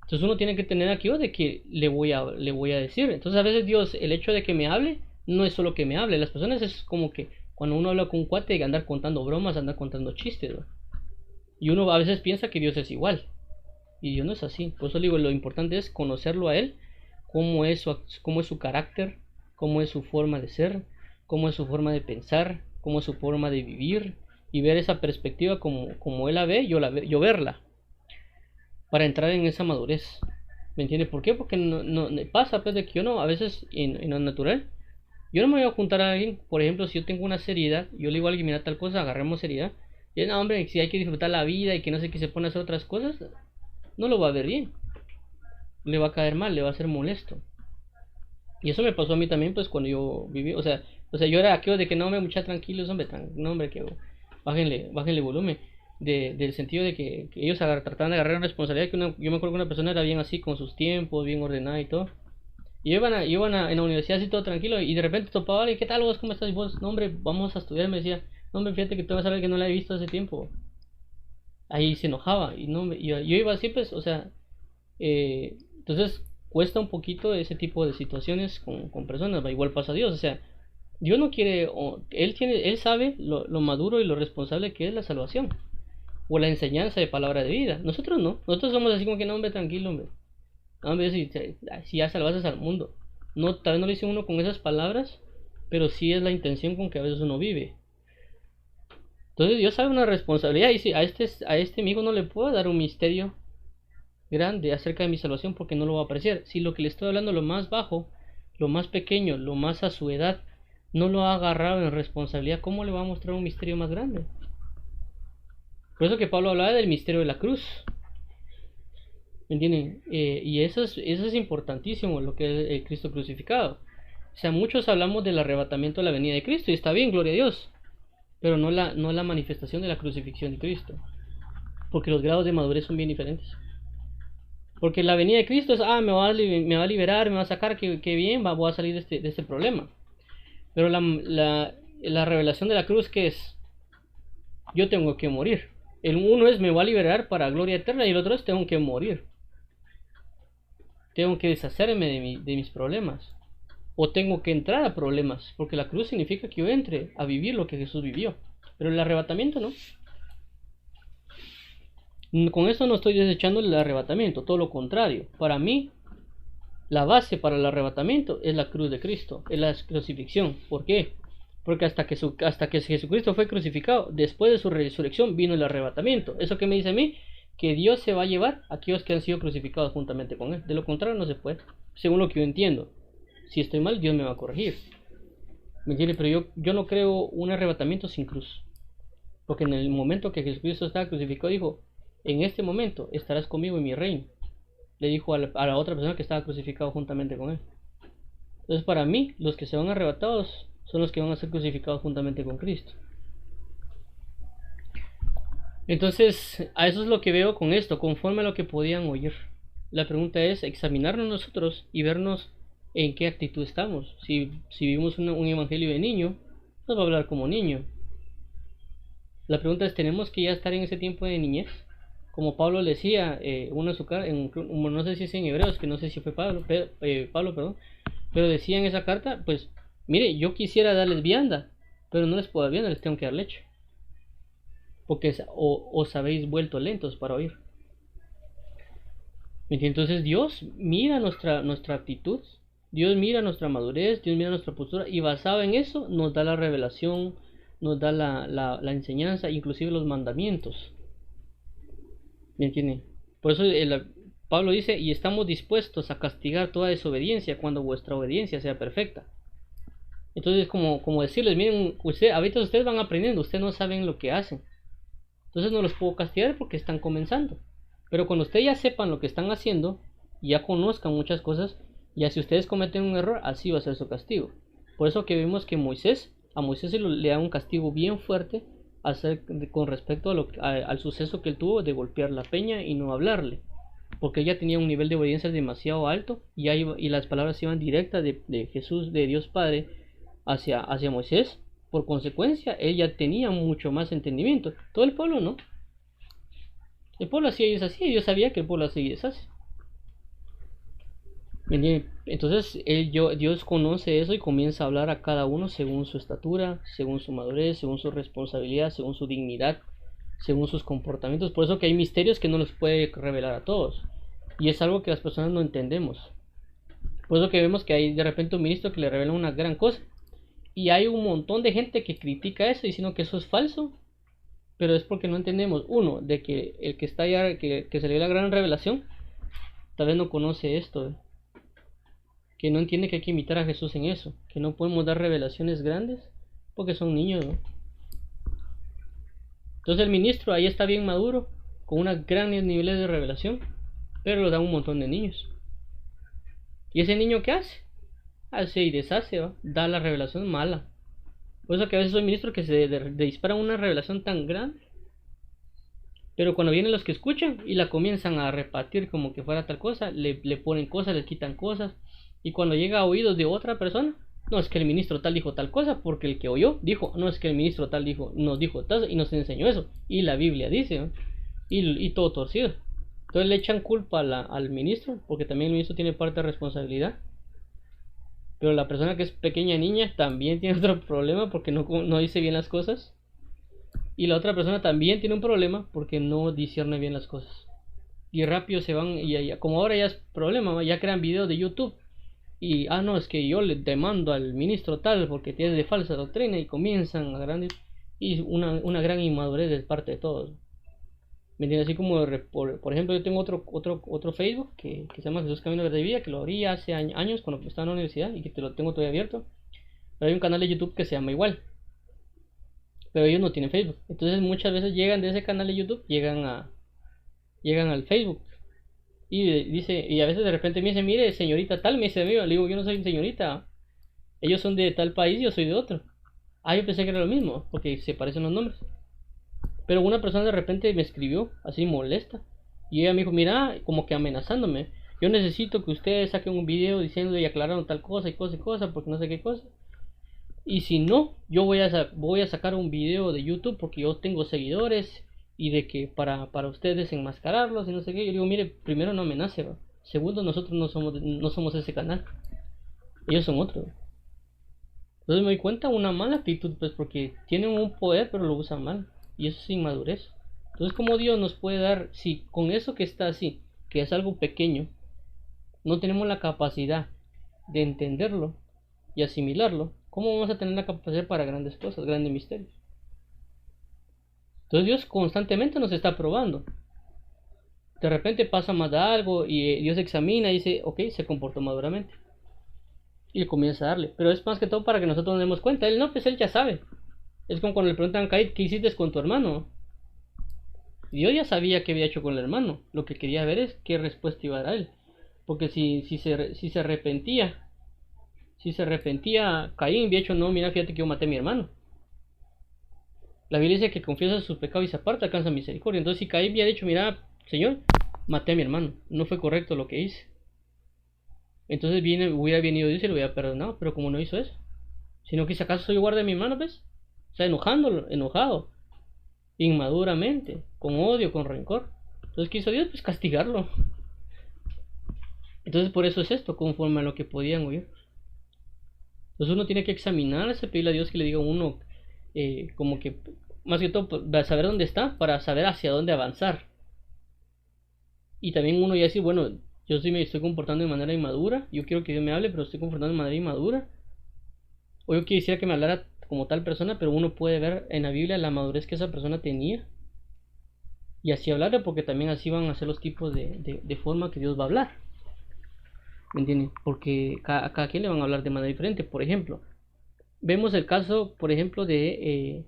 Entonces uno tiene que tener aquí de que le voy a decir. Entonces a veces Dios, el hecho de que me hable, no es solo que me hable. Las personas es como que cuando uno habla con un cuate, hay que andar contando bromas, andar contando chistes, ¿no? Y uno a veces piensa que Dios es igual. Y Dios no es así. Por eso digo, lo importante es conocerlo a Él, cómo es su carácter, cómo es su forma de ser, cómo es su forma de pensar, cómo es su forma de vivir y ver esa perspectiva como Él la ve, yo verla, para entrar en esa madurez. ¿Me entiendes? ¿Por qué? Porque no pasa pues de que yo no, a veces en lo natural, yo no me voy a juntar a alguien, por ejemplo, si yo tengo una seriedad, yo le digo a alguien, mira tal cosa, agarremos seriedad, y no, hombre, si hay que disfrutar la vida y que no sé qué se pone a hacer otras cosas, no lo va a ver bien, le va a caer mal, le va a ser molesto. Y eso me pasó a mí también, pues cuando yo viví, o sea, yo era aquello de que no me mucha tranquilos, hombre, no, hombre, que bájenle volumen. Del sentido de que trataban de agarrar una responsabilidad yo me acuerdo que una persona era bien así, con sus tiempos, bien ordenada y todo. Y en la universidad así todo tranquilo y de repente topaba a alguien, ¿qué tal vos? ¿Cómo estás? Y vos, no hombre, vamos a estudiar. Me decía, no hombre, fíjate que tú vas a ver que no la he visto hace tiempo. Ahí se enojaba y no, yo iba así pues, o sea, entonces cuesta un poquito ese tipo de situaciones con personas, ¿va? Igual pasa a Dios, o sea, Dios no quiere, él sabe lo maduro y lo responsable que es la salvación o la enseñanza de palabra de vida. Nosotros no, nosotros somos así como que no, hombre, tranquilo, hombre. No, hombre, si ya salvaste al mundo. No, tal vez no lo dice uno con esas palabras, pero sí es la intención con que a veces uno vive. Entonces Dios sabe una responsabilidad y si a este amigo no le puedo dar un misterio grande acerca de mi salvación porque no lo va a apreciar. Si lo que le estoy hablando, lo más bajo, lo más pequeño, lo más a su edad, no lo ha agarrado en responsabilidad, ¿cómo le va a mostrar un misterio más grande? Por eso que Pablo hablaba del misterio de la cruz. ¿Me entienden? Y eso es importantísimo, lo que es el Cristo crucificado. O sea, muchos hablamos del arrebatamiento de la venida de Cristo y está bien, gloria a Dios, pero no la manifestación de la crucifixión de Cristo, porque los grados de madurez son bien diferentes. Porque la venida de Cristo es, me va a liberar, me va a sacar, que bien, voy a salir de este problema. Pero la revelación de la cruz, ¿qué es? Yo tengo que morir. El uno es, me va a liberar para gloria eterna, y el otro es, tengo que morir. Tengo que deshacerme de mis problemas. O tengo que entrar a problemas, porque la cruz significa que yo entre a vivir lo que Jesús vivió. Pero el arrebatamiento no. Con eso no estoy desechando el arrebatamiento, todo lo contrario. Para mí, la base para el arrebatamiento es la cruz de Cristo, es la crucifixión. ¿Por qué? Porque hasta que Jesucristo fue crucificado, después de su resurrección vino el arrebatamiento. ¿Eso qué me dice a mí? Que Dios se va a llevar a aquellos que han sido crucificados juntamente con Él. De lo contrario no se puede, según lo que yo entiendo. Si estoy mal, Dios me va a corregir. ¿Me entiende? Pero yo no creo un arrebatamiento sin cruz. Porque en el momento que Jesucristo estaba crucificado, dijo, en este momento estarás conmigo en mi reino. Le dijo a la otra persona que estaba crucificado juntamente con él. Entonces para mí, los que se van arrebatados son los que van a ser crucificados juntamente con Cristo. Entonces, a eso es lo que veo con esto, conforme a lo que podían oír. La pregunta es examinarnos nosotros y vernos en qué actitud estamos. Si vivimos un evangelio de niño, nos va a hablar como niño. La pregunta es, ¿tenemos que ya estar en ese tiempo de niñez? Como Pablo le decía, uno en su carta, no sé si es en Hebreos, que no sé si fue Pablo, perdón, pero decía en esa carta, pues, mire, yo quisiera darles vianda, pero no les puedo dar vianda, les tengo que dar leche. Porque os habéis vuelto lentos para oír. Entonces Dios mira nuestra actitud, Dios mira nuestra madurez, Dios mira nuestra postura y basado en eso nos da la revelación, nos da la enseñanza, inclusive los mandamientos. ¿Me entienden? Por eso Pablo dice, y estamos dispuestos a castigar toda desobediencia cuando vuestra obediencia sea perfecta. Entonces como decirles, miren, a veces ustedes van aprendiendo, ustedes no saben lo que hacen. Entonces no los puedo castigar porque están comenzando. Pero cuando ustedes ya sepan lo que están haciendo, ya conozcan muchas cosas, ya si ustedes cometen un error, así va a ser su castigo. Por eso que vemos que a Moisés le da un castigo bien fuerte con respecto al suceso que él tuvo de golpear la peña y no hablarle. Porque ella tenía un nivel de obediencia demasiado alto y las palabras iban directas de Jesús, de Dios Padre, hacia Moisés. Por consecuencia, ella tenía mucho más entendimiento. Todo el pueblo no. El pueblo hacía y deshacía, y yo sabía que el pueblo hacía y deshace. Entonces Dios conoce eso y comienza a hablar a cada uno según su estatura, según su madurez, según su responsabilidad, según su dignidad, según sus comportamientos. Por eso que hay misterios que no los puede revelar a todos. Y es algo que las personas no entendemos. Por eso que vemos que hay de repente un ministro que le revela una gran cosa. Y hay un montón de gente que critica eso diciendo que eso es falso. Pero es porque no entendemos, uno, de que el que está allá, que se le dio la gran revelación, tal vez no conoce esto. Que no entiende que hay que imitar a Jesús en eso. Que no podemos dar revelaciones grandes porque son niños, ¿no? Entonces el ministro ahí está bien maduro, con unos grandes niveles de revelación, pero lo dan un montón de niños. ¿Y ese niño qué hace? Hace y deshace, ¿va? Da la revelación mala. Por eso que a veces hay ministros que se disparan una revelación tan grande, pero cuando vienen los que escuchan y la comienzan a repartir como que fuera tal cosa, le ponen cosas, les quitan cosas, Y cuando llega a oídos de otra persona, no es que el ministro tal dijo tal cosa, porque el que oyó dijo, no es que el ministro tal dijo, nos dijo tal y nos enseñó eso. Y la Biblia dice, ¿no? Y todo torcido. Entonces le echan culpa al ministro, porque también el ministro tiene parte de responsabilidad. Pero la persona que es pequeña niña también tiene otro problema porque no dice bien las cosas. Y la otra persona también tiene un problema porque no discierne bien las cosas. Y rápido se van, y como ahora ya es problema, ya crean videos de YouTube. Y, no, es que yo le demando al ministro tal porque tiene de falsa doctrina y comienzan a grandes. Y una gran inmadurez de parte de todos. ¿Me entiendes? Así como, por ejemplo, yo tengo otro Facebook que se llama Jesús Camino de Vida, que lo abrí hace años cuando estaba en la universidad y que te lo tengo todavía abierto. Pero hay un canal de YouTube que se llama igual. Pero ellos no tienen Facebook. Entonces muchas veces llegan de ese canal de YouTube, llegan al Facebook. Y a veces de repente me dice, mire, señorita tal, me dice amigo, le digo, yo no soy señorita. Ellos son de tal país, yo soy de otro. Yo pensé que era lo mismo, porque se parecen los nombres. Pero una persona de repente me escribió, así molesta. Y ella me dijo, mira, como que amenazándome. Yo necesito que ustedes saquen un video diciendo y aclarando tal cosa y cosa y cosa, porque no sé qué cosa. Y si no, yo voy a sacar un video de YouTube porque yo tengo seguidores y de que para ustedes enmascararlos y no sé qué. Yo digo, mire, primero no amenace, ¿va? Segundo, nosotros no somos ese canal. Ellos son otros. Entonces me doy cuenta una mala actitud, pues porque tienen un poder pero lo usan mal. Y eso es inmadurez. Entonces, ¿cómo Dios nos puede dar, si con eso que está así, que es algo pequeño, no tenemos la capacidad de entenderlo y asimilarlo? ¿Cómo vamos a tener la capacidad para grandes cosas, grandes misterios? Entonces Dios constantemente nos está probando. De repente pasa más de algo y Dios examina y dice, ok, se comportó maduramente. Y comienza a darle. Pero es más que todo para que nosotros nos demos cuenta. Él no, pues él ya sabe. Es como cuando le preguntan a Caín, ¿qué hiciste con tu hermano? Y yo ya sabía qué había hecho con el hermano. Lo que quería ver es qué respuesta iba a dar él. Porque si se arrepentía, Caín había hecho, no, mira, fíjate que yo maté a mi hermano. La Biblia dice que confiesa sus pecados y se aparta, alcanza misericordia. Entonces si Caín había dicho, mira, Señor, maté a mi hermano, no fue correcto lo que hice. Entonces hubiera venido Dios y lo hubiera perdonado, pero como no hizo eso, sino que si acaso soy guarda de mi hermano, ¿ves? O sea, enojado, inmaduramente, con odio, con rencor. Entonces, ¿qué hizo Dios? Pues castigarlo. Entonces, por eso es esto, conforme a lo que podían oír. Entonces, uno tiene que examinarse, pedirle a Dios que le diga a uno, como que, más que todo, para saber dónde está, para saber hacia dónde avanzar. Y también uno ya decir, bueno, yo sí me estoy comportando de manera inmadura, yo quiero que Dios me hable, pero estoy comportando de manera inmadura. O yo quisiera que me hablara como tal persona, pero uno puede ver en la Biblia la madurez que esa persona tenía. Y así hablarle, porque también así van a ser los tipos de forma que Dios va a hablar. ¿Me entienden? Porque a cada quien le van a hablar de manera diferente. Por ejemplo, vemos el caso, por ejemplo, de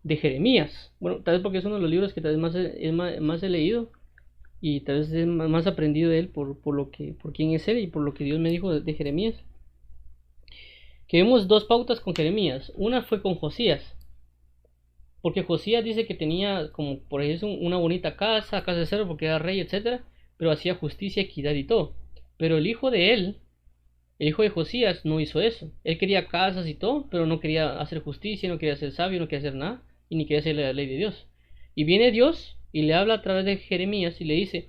Jeremías. Bueno, tal vez porque es uno de los libros que tal vez más he leído. Y tal vez es más aprendido de él por quién es él y por lo que Dios me dijo de Jeremías. Que vemos dos pautas con Jeremías. Una fue con Josías. Porque Josías dice que tenía como por ejemplo una bonita casa de cero porque era rey, etcétera, pero hacía justicia, equidad y todo. Pero el hijo de Josías, no hizo eso. Él quería casas y todo, pero no quería hacer justicia, no quería ser sabio, no quería hacer nada, y ni quería hacer la ley de Dios. Y viene Dios y le habla a través de Jeremías y le dice,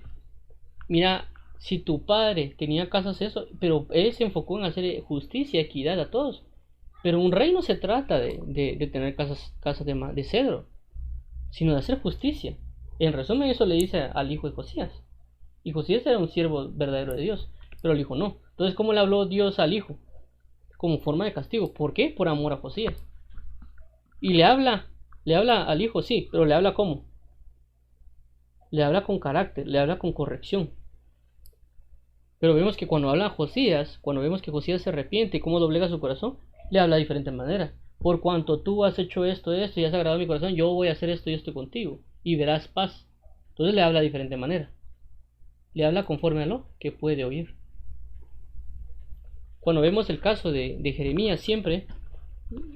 mira, si tu padre tenía casas eso, pero él se enfocó en hacer justicia, equidad a todos. Pero un rey no se trata de tener casas de cedro, sino de hacer justicia. En resumen, eso le dice al hijo de Josías. Y Josías era un siervo verdadero de Dios, pero el hijo no. Entonces, ¿cómo le habló Dios al hijo? Como forma de castigo. ¿Por qué? Por amor a Josías. Y le habla al hijo, sí, pero le habla ¿cómo? Le habla con carácter, le habla con corrección. Pero vemos que cuando habla a Josías, cuando vemos que Josías se arrepiente y cómo doblega su corazón, le habla de diferente manera. Por cuanto tú has hecho esto y has agradado mi corazón, yo voy a hacer esto y estoy contigo, y verás paz. Entonces le habla de diferente manera. Le habla conforme a lo que puede oír. Cuando vemos el caso de Jeremías, siempre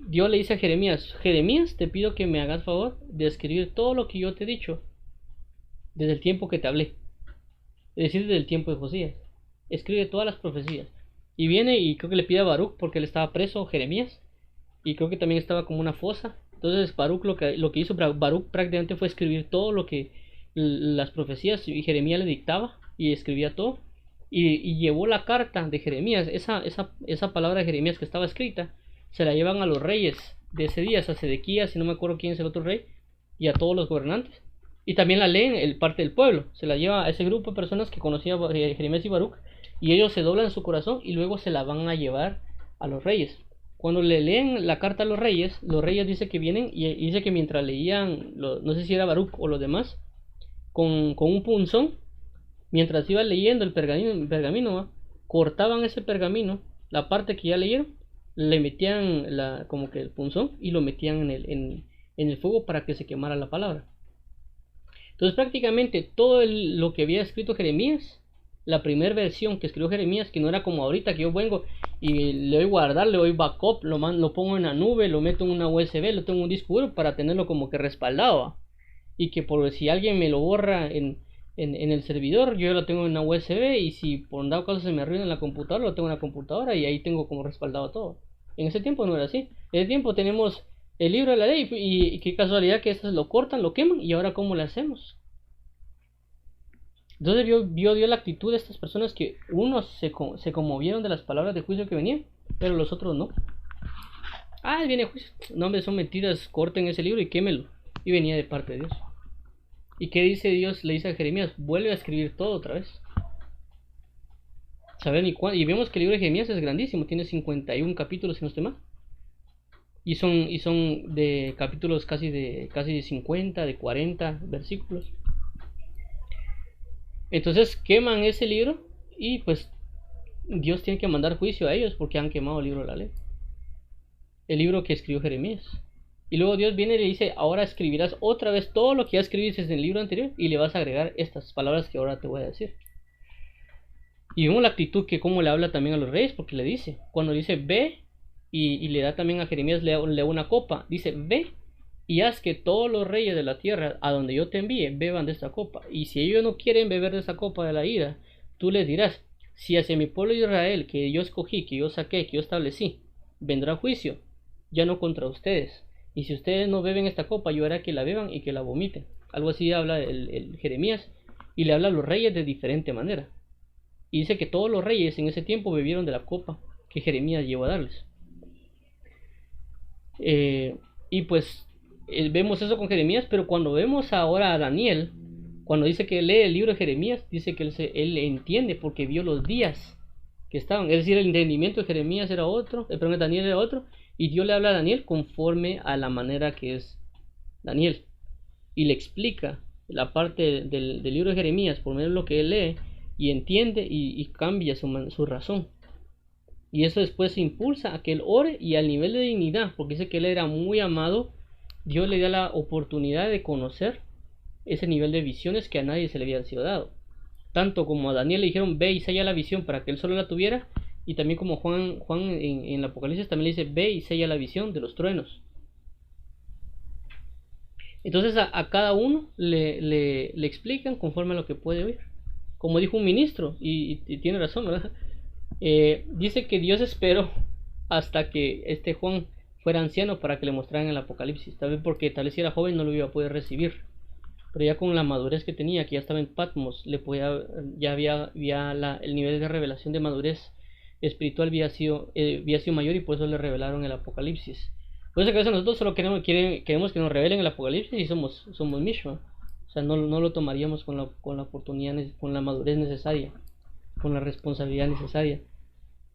Dios le dice a Jeremías, Jeremías, te pido que me hagas favor de escribir todo lo que yo te he dicho desde el tiempo que te hablé, es decir, desde el tiempo de Josías. Escribe todas las profecías. Y viene y creo que le pide a Baruch porque él estaba preso, Jeremías, y creo que también estaba como una fosa. Entonces Baruch lo que hizo Baruch prácticamente fue escribir todo lo que las profecías y Jeremías le dictaba y escribía todo. Y llevó la carta de Jeremías, esa palabra de Jeremías que estaba escrita, se la llevan a los reyes de ese día, a Sedequías, y no me acuerdo quién es el otro rey, y a todos los gobernantes. Y también la leen el parte del pueblo, se la lleva a ese grupo de personas que conocía Jeremías y Baruch, y ellos se doblan su corazón y luego se la van a llevar a los reyes. Cuando le leen la carta a los reyes dicen que vienen y dice que mientras leían, no sé si era Baruch o los demás, con un punzón, mientras iba leyendo el pergamino, cortaban ese pergamino, la parte que ya leyeron, le metían como que el punzón y lo metían en el fuego para que se quemara la palabra. Entonces prácticamente todo lo que había escrito Jeremías, la primera versión que escribió Jeremías, que no era como ahorita que yo vengo y le doy guardar, le doy backup, lo pongo en la nube, lo meto en una USB, lo tengo en un disco duro para tenerlo como que respaldado, y que por si alguien me lo borra en el servidor, yo lo tengo en una USB, y si por un dado caso se me arruina en la computadora, lo tengo en la computadora y ahí tengo como respaldado todo. En ese tiempo no era así. En ese tiempo tenemos el libro de la ley y qué casualidad que estos lo cortan, lo queman, y ahora ¿cómo le hacemos? Entonces vio la actitud de estas personas, que unos se conmovieron de las palabras de juicio que venían, pero los otros no. Viene juicio. No, hombre, son mentiras, corten ese libro y quémelo. Y venía de parte de Dios. ¿Y qué dice Dios? Le dice a Jeremías, vuelve a escribir todo otra vez. ¿Saben? Y vemos que el libro de Jeremías es grandísimo, tiene 51 capítulos, si no estoy mal. Y son de capítulos casi de 50, de 40 versículos. Entonces queman ese libro y pues Dios tiene que mandar juicio a ellos porque han quemado el libro de la ley, el libro que escribió Jeremías. Y luego Dios viene y le dice, ahora escribirás otra vez todo lo que ya escribiste en el libro anterior y le vas a agregar estas palabras que ahora te voy a decir. Y vemos la actitud que como le habla también a los reyes, porque le dice, cuando dice ve, y le da también a Jeremías, le da una copa, dice ve y haz que todos los reyes de la tierra a donde yo te envíe beban de esta copa. Y si ellos no quieren beber de esta copa de la ira, tú les dirás, si hacia mi pueblo de Israel, que yo escogí, que yo saqué, que yo establecí, vendrá juicio, ya no contra ustedes. Y si ustedes no beben esta copa, yo haré que la beban y que la vomiten. Algo así habla el Jeremías, y le habla a los reyes de diferente manera. Y dice que todos los reyes en ese tiempo bebieron de la copa que Jeremías llevó a darles. Y pues vemos eso con Jeremías, pero cuando vemos ahora a Daniel, cuando dice que lee el libro de Jeremías, dice que él entiende porque vio los días que estaban. Es decir, el entendimiento de Jeremías era otro, perdón, de Daniel era otro, y Dios le habla a Daniel conforme a la manera que es Daniel. Y le explica la parte del libro de Jeremías por medio de lo que él lee, y entiende y cambia su razón. Y eso después se impulsa a que él ore y al nivel de dignidad, porque dice que él era muy amado, Dios le da la oportunidad de conocer ese nivel de visiones que a nadie se le había sido dado. Tanto como a Daniel le dijeron ve y sella la visión para que él solo la tuviera, y también como Juan en el Apocalipsis también le dice ve y sella la visión de los truenos. Entonces a cada uno le explican conforme a lo que puede oír. Como dijo un ministro, y tiene razón, ¿verdad? Dice que Dios esperó hasta que este Juan fuera anciano para que le mostraran el Apocalipsis. Tal vez porque tal vez si era joven no lo iba a poder recibir, pero ya con la madurez que tenía, que ya estaba en Patmos, ya había el nivel de revelación de madurez espiritual había sido mayor, y por eso le revelaron el Apocalipsis. Por eso que a veces nosotros solo queremos que nos revelen el Apocalipsis y somos Mishma. O sea, no lo tomaríamos con la oportunidad, con la madurez necesaria, con la responsabilidad necesaria,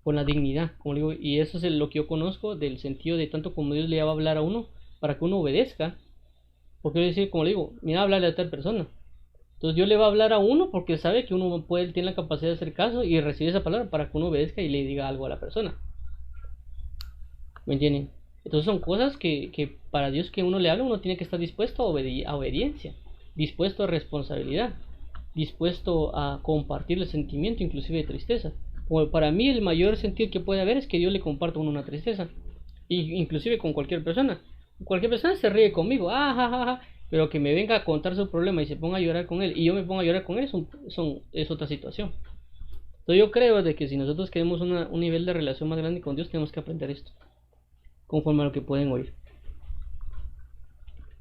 con la dignidad, como digo. Y eso es lo que yo conozco del sentido de tanto como Dios le va a hablar a uno para que uno obedezca. Porque yo decir, como le digo, mira, hablarle a tal persona. Entonces Dios le va a hablar a uno porque sabe que uno tiene la capacidad de hacer caso y recibir esa palabra para que uno obedezca y le diga algo a la persona. ¿Me entienden? Entonces son cosas que para Dios que uno le habla, uno tiene que estar dispuesto a obediencia, dispuesto a responsabilidad, dispuesto a compartir el sentimiento inclusive de tristeza. Como para mí el mayor sentido que puede haber es que Dios le comparta a uno una tristeza, y inclusive con cualquier persona. Cualquier persona se ríe conmigo, pero que me venga a contar su problema y se ponga a llorar con él y yo me ponga a llorar con él, es otra situación. Entonces yo creo de que si nosotros queremos un nivel de relación más grande con Dios, tenemos que aprender esto, conforme a lo que pueden oír.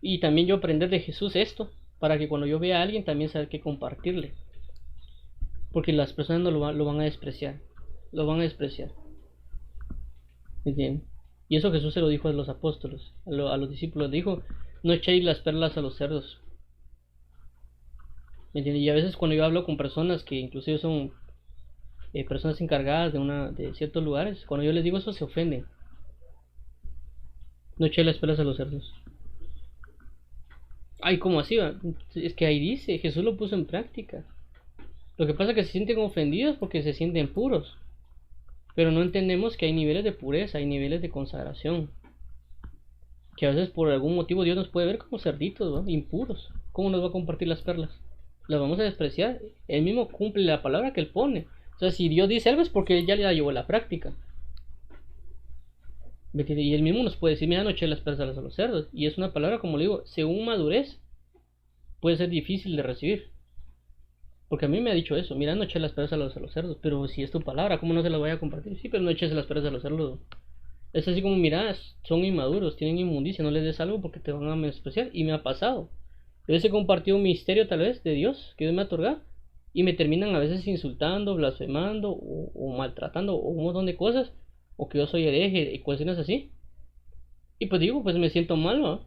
Y también yo aprender de Jesús esto, para que cuando yo vea a alguien también saber qué compartirle. Porque las personas no lo van a despreciar. Lo van a despreciar. ¿Entienden? Y eso Jesús se lo dijo a los apóstoles, a los discípulos. Dijo, no echéis las perlas a los cerdos. ¿Me entienden? Y a veces cuando yo hablo con personas que inclusive son personas encargadas de ciertos lugares, cuando yo les digo eso se ofenden. No echéis las perlas a los cerdos. Ay, ¿cómo así? Va? Es que ahí dice, Jesús lo puso en práctica. Lo que pasa es que se sienten ofendidos porque se sienten puros. Pero no entendemos que hay niveles de pureza, hay niveles de consagración. Que a veces por algún motivo Dios nos puede ver como cerditos, ¿no? Impuros. ¿Cómo nos va a compartir las perlas? Las vamos a despreciar. Él mismo cumple la palabra que él pone. O sea, si Dios dice algo es porque él ya la llevó a la práctica. Y él mismo nos puede decir, mira, no eché las perlas a los cerdos. Y es una palabra, como le digo, según madurez, puede ser difícil de recibir. Porque a mí me ha dicho eso, mira, no eché las perlas a los cerdos. Pero si es tu palabra, ¿cómo no se las voy a compartir? Sí, pero no eches las perlas a los cerdos. Es así como, mira, son inmaduros, tienen inmundicia, no les des algo porque te van a menospreciar. Y me ha pasado. Yo les he compartido un misterio tal vez de Dios que Dios me ha otorgado. Y me terminan a veces insultando, blasfemando o maltratando o un montón de cosas. O que yo soy hereje y cuestiones así. Y pues digo, pues me siento mal, ¿no?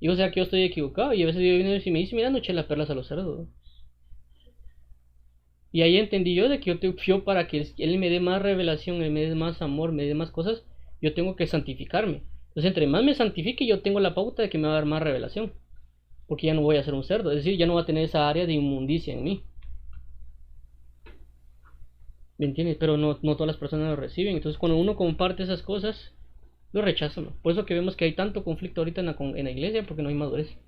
Y o sea que yo estoy equivocado. Y a veces Dios viene y me dice, mira, no eché las perlas a los cerdos, ¿no? Y ahí entendí yo de que yo para que Él me dé más revelación, Él me dé más amor, me dé más cosas, yo tengo que santificarme. Entonces entre más me santifique, yo tengo la pauta de que me va a dar más revelación. Porque ya no voy a ser un cerdo, es decir, ya no va a tener esa área de inmundicia en mí. ¿Me entiendes? Pero no todas las personas lo reciben. Entonces cuando uno comparte esas cosas, lo rechazan, ¿no? Por eso que vemos que hay tanto conflicto ahorita en la iglesia, porque no hay madurez.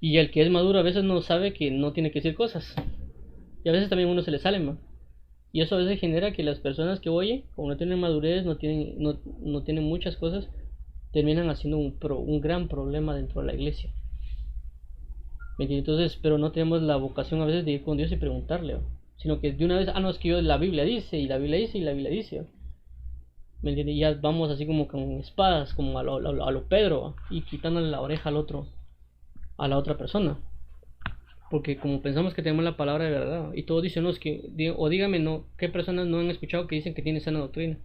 Y el que es maduro a veces no sabe que no tiene que decir cosas. Y a veces también uno se le sale, ¿no? Y eso a veces genera que las personas que oyen, como no tienen madurez, no tienen muchas cosas, terminan haciendo un gran problema dentro de la iglesia. Entonces, pero no tenemos la vocación a veces de ir con Dios y preguntarle, ¿no? Sino que de una vez, no, es que la Biblia dice, y la Biblia dice, y la Biblia dice, ¿no? ¿Me entiendes? Y ya vamos así como con espadas, como a lo Pedro, ¿no? Y quitándole la oreja al otro, a la otra persona. Porque como pensamos que tenemos la palabra de verdad, y todos dicen, no, es que, o dígame, no, ¿qué personas no han escuchado que dicen que tienen sana doctrina?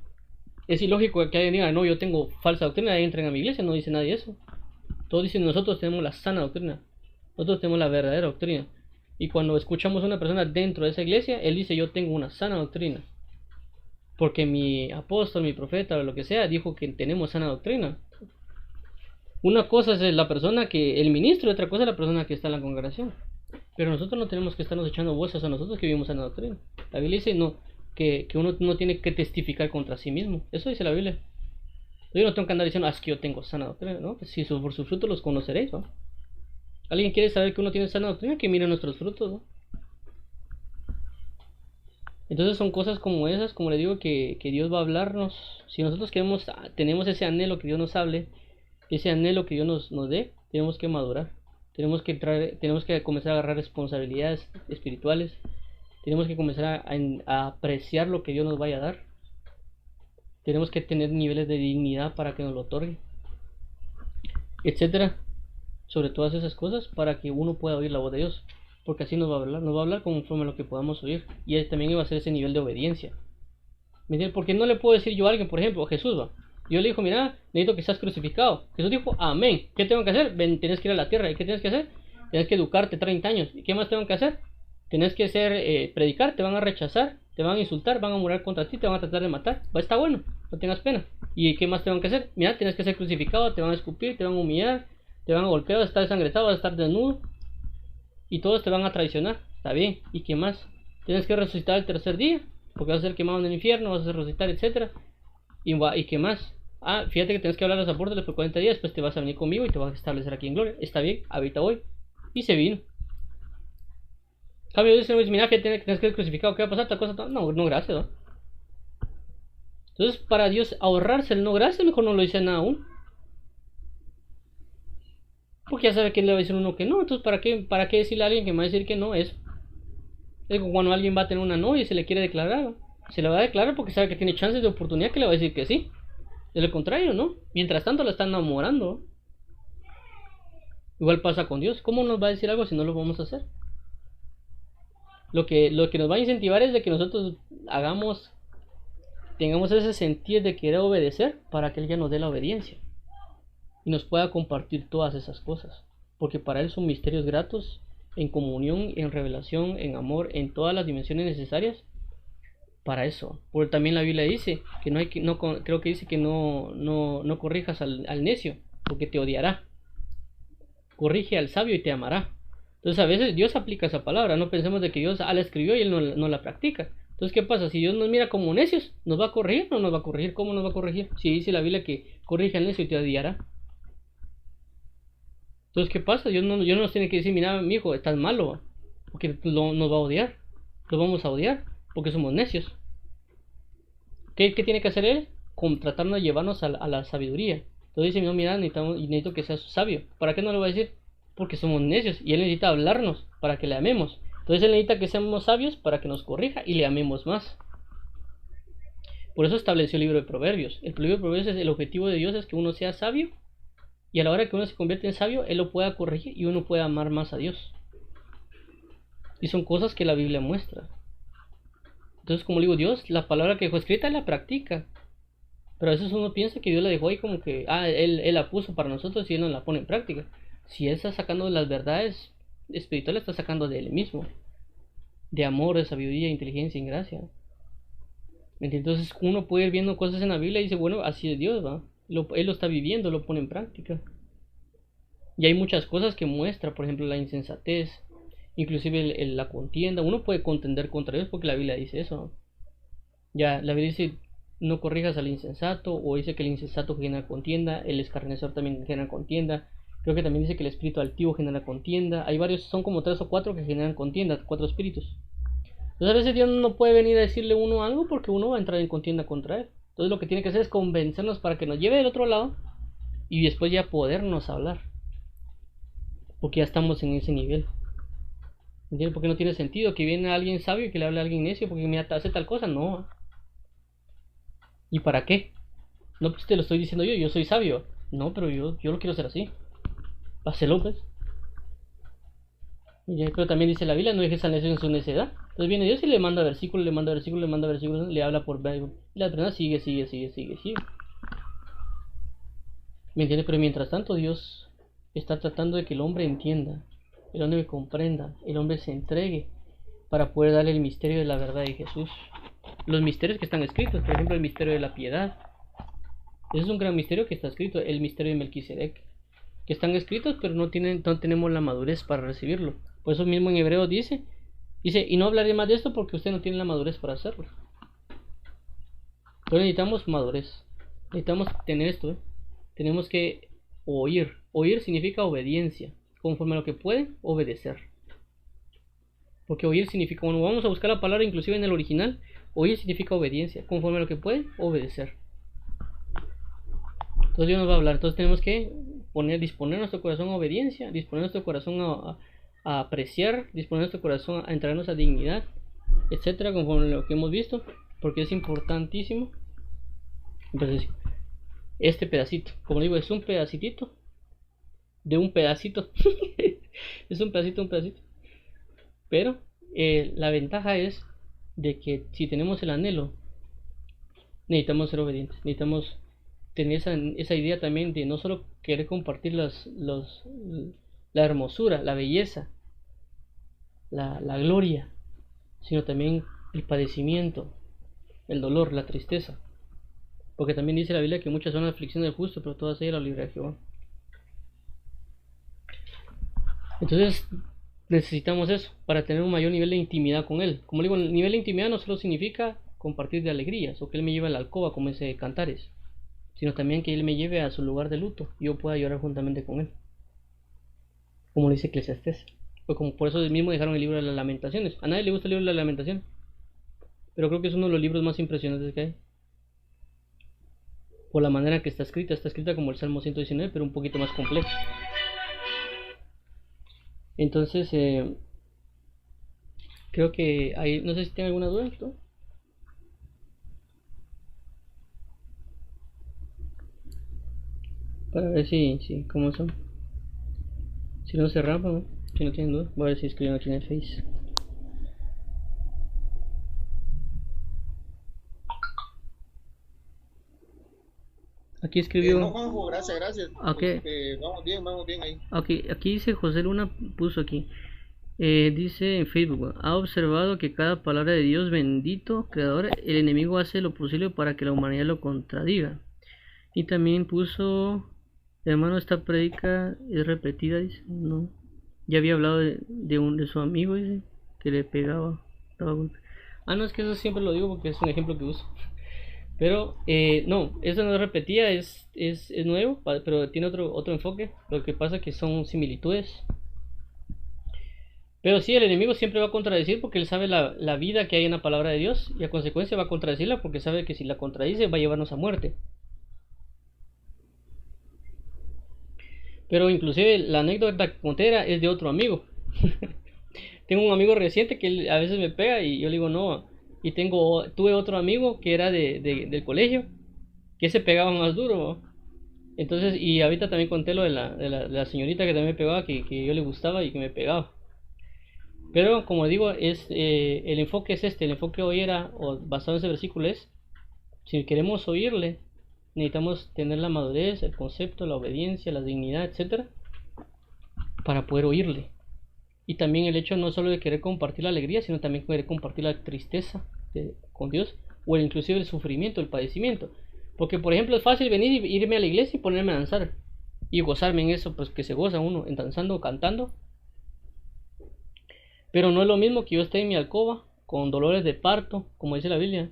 Es ilógico que alguien diga, no, yo tengo falsa doctrina, ahí entren a mi iglesia, no dice nadie eso. Todos dicen, nosotros tenemos la sana doctrina, nosotros tenemos la verdadera doctrina. Y cuando escuchamos a una persona dentro de esa iglesia, él dice, yo tengo una sana doctrina. Porque mi apóstol, mi profeta, o lo que sea, dijo que tenemos sana doctrina. Una cosa es la persona el ministro, y otra cosa es la persona que está en la congregación. Pero nosotros no tenemos que estarnos echando bolsas a nosotros que vivimos en la doctrina. La Biblia dice que uno no tiene que testificar contra sí mismo. Eso dice la Biblia. Yo no tengo que andar diciendo, es que yo tengo sana doctrina, ¿no? Pues si por sus frutos los conoceréis, ¿no? ¿Alguien quiere saber que uno tiene sana doctrina? Que mire nuestros frutos, ¿no? Entonces son cosas como esas, como le digo, que Dios va a hablarnos. Si nosotros tenemos ese anhelo que Dios nos hable, ese anhelo que Dios nos dé, tenemos que madurar. Tenemos que comenzar a agarrar responsabilidades espirituales. Tenemos que comenzar a apreciar lo que Dios nos vaya a dar. Tenemos que tener niveles de dignidad para que nos lo otorgue, etcétera. Sobre todas esas cosas para que uno pueda oír la voz de Dios. Porque así nos va a hablar conforme a lo que podamos oír. Y también va a ser ese nivel de obediencia. ¿Me entiendes? Porque no le puedo decir yo a alguien, por ejemplo, Jesús va. Yo le dijo, mira, necesito que seas crucificado. Jesús dijo, amén. ¿Qué tengo que hacer? Ven, tienes que ir a la tierra. ¿Y qué tienes que hacer? Tienes que educarte 30 años. ¿Y qué más tengo que hacer? Tienes que predicar, te van a rechazar, te van a insultar, van a morar contra ti, te van a tratar de matar. Está bueno, no tengas pena. ¿Y qué más tengo que hacer? Mira, tienes que ser crucificado, te van a escupir, te van a humillar, te van a golpear, vas a estar desangrentado, vas a estar desnudo. Y todos te van a traicionar. Está bien. ¿Y qué más? Tienes que resucitar el tercer día, porque vas a ser quemado en el infierno, vas a resucitar, etcétera. ¿Y qué más? Fíjate que tienes que hablar a los apóstoles por 40 días, después te vas a venir conmigo y te vas a establecer aquí en gloria. Está bien, ahorita voy. Y se vino. Cambio dice, mira que tienes que ser crucificado, ¿qué va a pasar? Tal cosa, no, no, gracias, ¿no? Entonces, para Dios ahorrarse el no gracias, mejor no lo dice nada aún. Porque ya sabe que le va a decir uno que no. Entonces, ¿para qué decirle a alguien que me va a decir que no? Eso Es como cuando alguien va a tener una novia y se le quiere declarar. Se le va a declarar porque sabe que tiene chances de oportunidad que le va a decir que sí. De lo contrario, ¿no? Mientras tanto la están enamorando. Igual pasa con Dios. ¿Cómo nos va a decir algo si no lo vamos a hacer? Lo que nos va a incentivar es de que nosotros tengamos ese sentido de querer obedecer para que Él ya nos dé la obediencia y nos pueda compartir todas esas cosas, porque para Él son misterios gratos en comunión, en revelación, en amor, en todas las dimensiones necesarias para eso. Porque también la Biblia dice que no hay que, no, creo que dice que no corrijas al necio, porque te odiará. Corrige al sabio y te amará. Entonces a veces Dios aplica esa palabra, no pensemos de que Dios la escribió y Él no la practica. Entonces, ¿qué pasa? Si Dios nos mira como necios, ¿nos va a corregir o no nos va a corregir? ¿Cómo nos va a corregir? Si dice la Biblia que corrige al necio y te odiará. Entonces, ¿qué pasa? Dios no nos tiene que decir, mira, mi hijo, estás malo, porque nos va a odiar. Lo vamos a odiar, porque somos necios. ¿Qué tiene que hacer Él? Tratarnos de llevarnos a la sabiduría. Entonces dice, no, mira, necesito que seas sabio. ¿Para qué no lo va a decir? Porque somos necios y Él necesita hablarnos para que le amemos. Entonces Él necesita que seamos sabios para que nos corrija y le amemos más. Por eso estableció el libro de Proverbios. El libro de Proverbios el objetivo de Dios es que uno sea sabio y a la hora que uno se convierte en sabio, Él lo pueda corregir y uno pueda amar más a Dios. Y son cosas que la Biblia muestra. Entonces, como digo, Dios, la palabra que dejó escrita, Él la practica. Pero a veces uno piensa que Dios la dejó ahí como que, Él la puso para nosotros y Él no la pone en práctica. Si Él está sacando las verdades espirituales, está sacando de Él mismo. De amor, de sabiduría, inteligencia y gracia. Entonces uno puede ir viendo cosas en la Biblia y dice, bueno, así es Dios, ¿va? Él lo está viviendo, lo pone en práctica. Y hay muchas cosas que muestra, por ejemplo, la insensatez, inclusive la contienda. Uno puede contender contra Dios porque la Biblia dice eso, ¿no? Ya, la Biblia dice, no corrijas al insensato, o dice que el insensato genera contienda, el escarnecedor también genera contienda. Creo que también dice que el espíritu altivo genera contienda. Hay varios, son como 3 o 4 que generan contienda, 4 espíritus. Entonces a veces Dios no puede venir a decirle a uno algo porque uno va a entrar en contienda contra Él. Entonces lo que tiene que hacer es convencernos para que nos lleve del otro lado y después ya podernos hablar. Porque ya estamos en ese nivel. ¿Entiendes? Porque no tiene sentido que viene alguien sabio y que le hable a alguien necio porque me hace tal cosa. No. ¿Y para qué? No, pues te lo estoy diciendo yo soy sabio. No, pero yo lo quiero hacer así. Hacelo, pues. Pero también dice la Biblia, no dejes al necio en su necedad. Entonces viene Dios y le manda versículos, le manda versículos, le manda versículos, le habla por Bible. Y la persona sigue. ¿Me entiendes? Pero mientras tanto Dios está tratando de que el hombre entienda, el hombre comprenda, el hombre se entregue para poder darle el misterio de la verdad de Jesús. Los misterios que están escritos, por ejemplo el misterio de la piedad. Ese es un gran misterio que está escrito, el misterio de Melquisedec. Que están escritos pero no tenemos la madurez para recibirlo. Por eso mismo en Hebreo dice, y no hablaré más de esto porque usted no tiene la madurez para hacerlo. Pero necesitamos madurez. Necesitamos tener esto, Tenemos que oír. Oír significa obediencia. Conforme a lo que pueden, obedecer. Porque oír significa, cuando vamos a buscar la palabra inclusive en el original, oír significa obediencia. Conforme a lo que pueden, obedecer. Entonces Dios nos va a hablar. Entonces tenemos que disponer nuestro corazón a obediencia, disponer nuestro corazón a apreciar, disponer nuestro corazón a entregarnos a dignidad, etcétera, conforme a lo que hemos visto, porque es importantísimo. Entonces, este pedacito, como digo, es un pedacito de un pedacito. Es un pedacito. Pero la ventaja es de que si tenemos el anhelo, necesitamos ser obedientes, necesitamos tener esa idea también de no solo querer compartir la hermosura, la belleza, la gloria, sino también el padecimiento, el dolor, la tristeza. Porque también dice la Biblia que muchas son las aflicciones del justo, pero todas ellas la libra de Jehová. Entonces necesitamos eso para tener un mayor nivel de intimidad con Él. Como digo, el nivel de intimidad no solo significa compartir de alegrías o que Él me lleve a la alcoba como ese Cantares, sino también que Él me lleve a su lugar de luto y yo pueda llorar juntamente con Él, como dice Eclesiastés. Pues como por eso mismo dejaron el libro de las Lamentaciones. A nadie le gusta el libro de las Lamentaciones, pero creo que es uno de los libros más impresionantes que hay, por la manera que está escrita como el Salmo 119, pero un poquito más complejo. Entonces Creo que ahí, no sé si tiene alguna duda, ¿no? Para ver si, cómo son. Si no se rampan, ¿no? Si no tienen duda, voy a ver si escriben aquí en el Face. Aquí No, escribió. Juanjo, gracias, gracias. Ok, Vamos bien ahí. okay, aquí dice José Luna, puso aquí. Dice en Facebook, ha observado que cada palabra de Dios bendito, creador, el enemigo hace lo posible para que la humanidad lo contradiga. Y también puso, hermano, esta predica es repetida, dice, no. Ya había hablado de su amigo, dice, que le pegaba, daba golpes. Ah, no, es que eso siempre lo digo porque es un ejemplo que uso. Pero no, eso no es repetida, es nuevo, pero tiene otro enfoque. Lo que pasa es que son similitudes. Pero sí, el enemigo siempre va a contradecir porque él sabe la vida que hay en la palabra de Dios y a consecuencia va a contradecirla porque sabe que si la contradice va a llevarnos a muerte. Pero inclusive la anécdota que conté es de otro amigo. Tengo un amigo reciente que él a veces me pega y yo le digo no. Y tuve otro amigo que era del colegio que se pegaba más duro. Entonces, y ahorita también conté lo de la señorita que también me pegaba, que yo le gustaba y que me pegaba. Pero como digo, el enfoque es este, el enfoque hoy era, o basado en ese versículo es, si queremos oírle, necesitamos tener la madurez, el concepto, la obediencia, la dignidad, etcétera, para poder oírle. Y también el hecho no solo de querer compartir la alegría, sino también querer compartir la tristeza con Dios, o inclusive el sufrimiento, el padecimiento. Porque por ejemplo es fácil venir y irme a la iglesia y ponerme a danzar y gozarme en eso, pues que se goza uno en danzando o cantando. Pero no es lo mismo que yo esté en mi alcoba con dolores de parto, como dice la Biblia,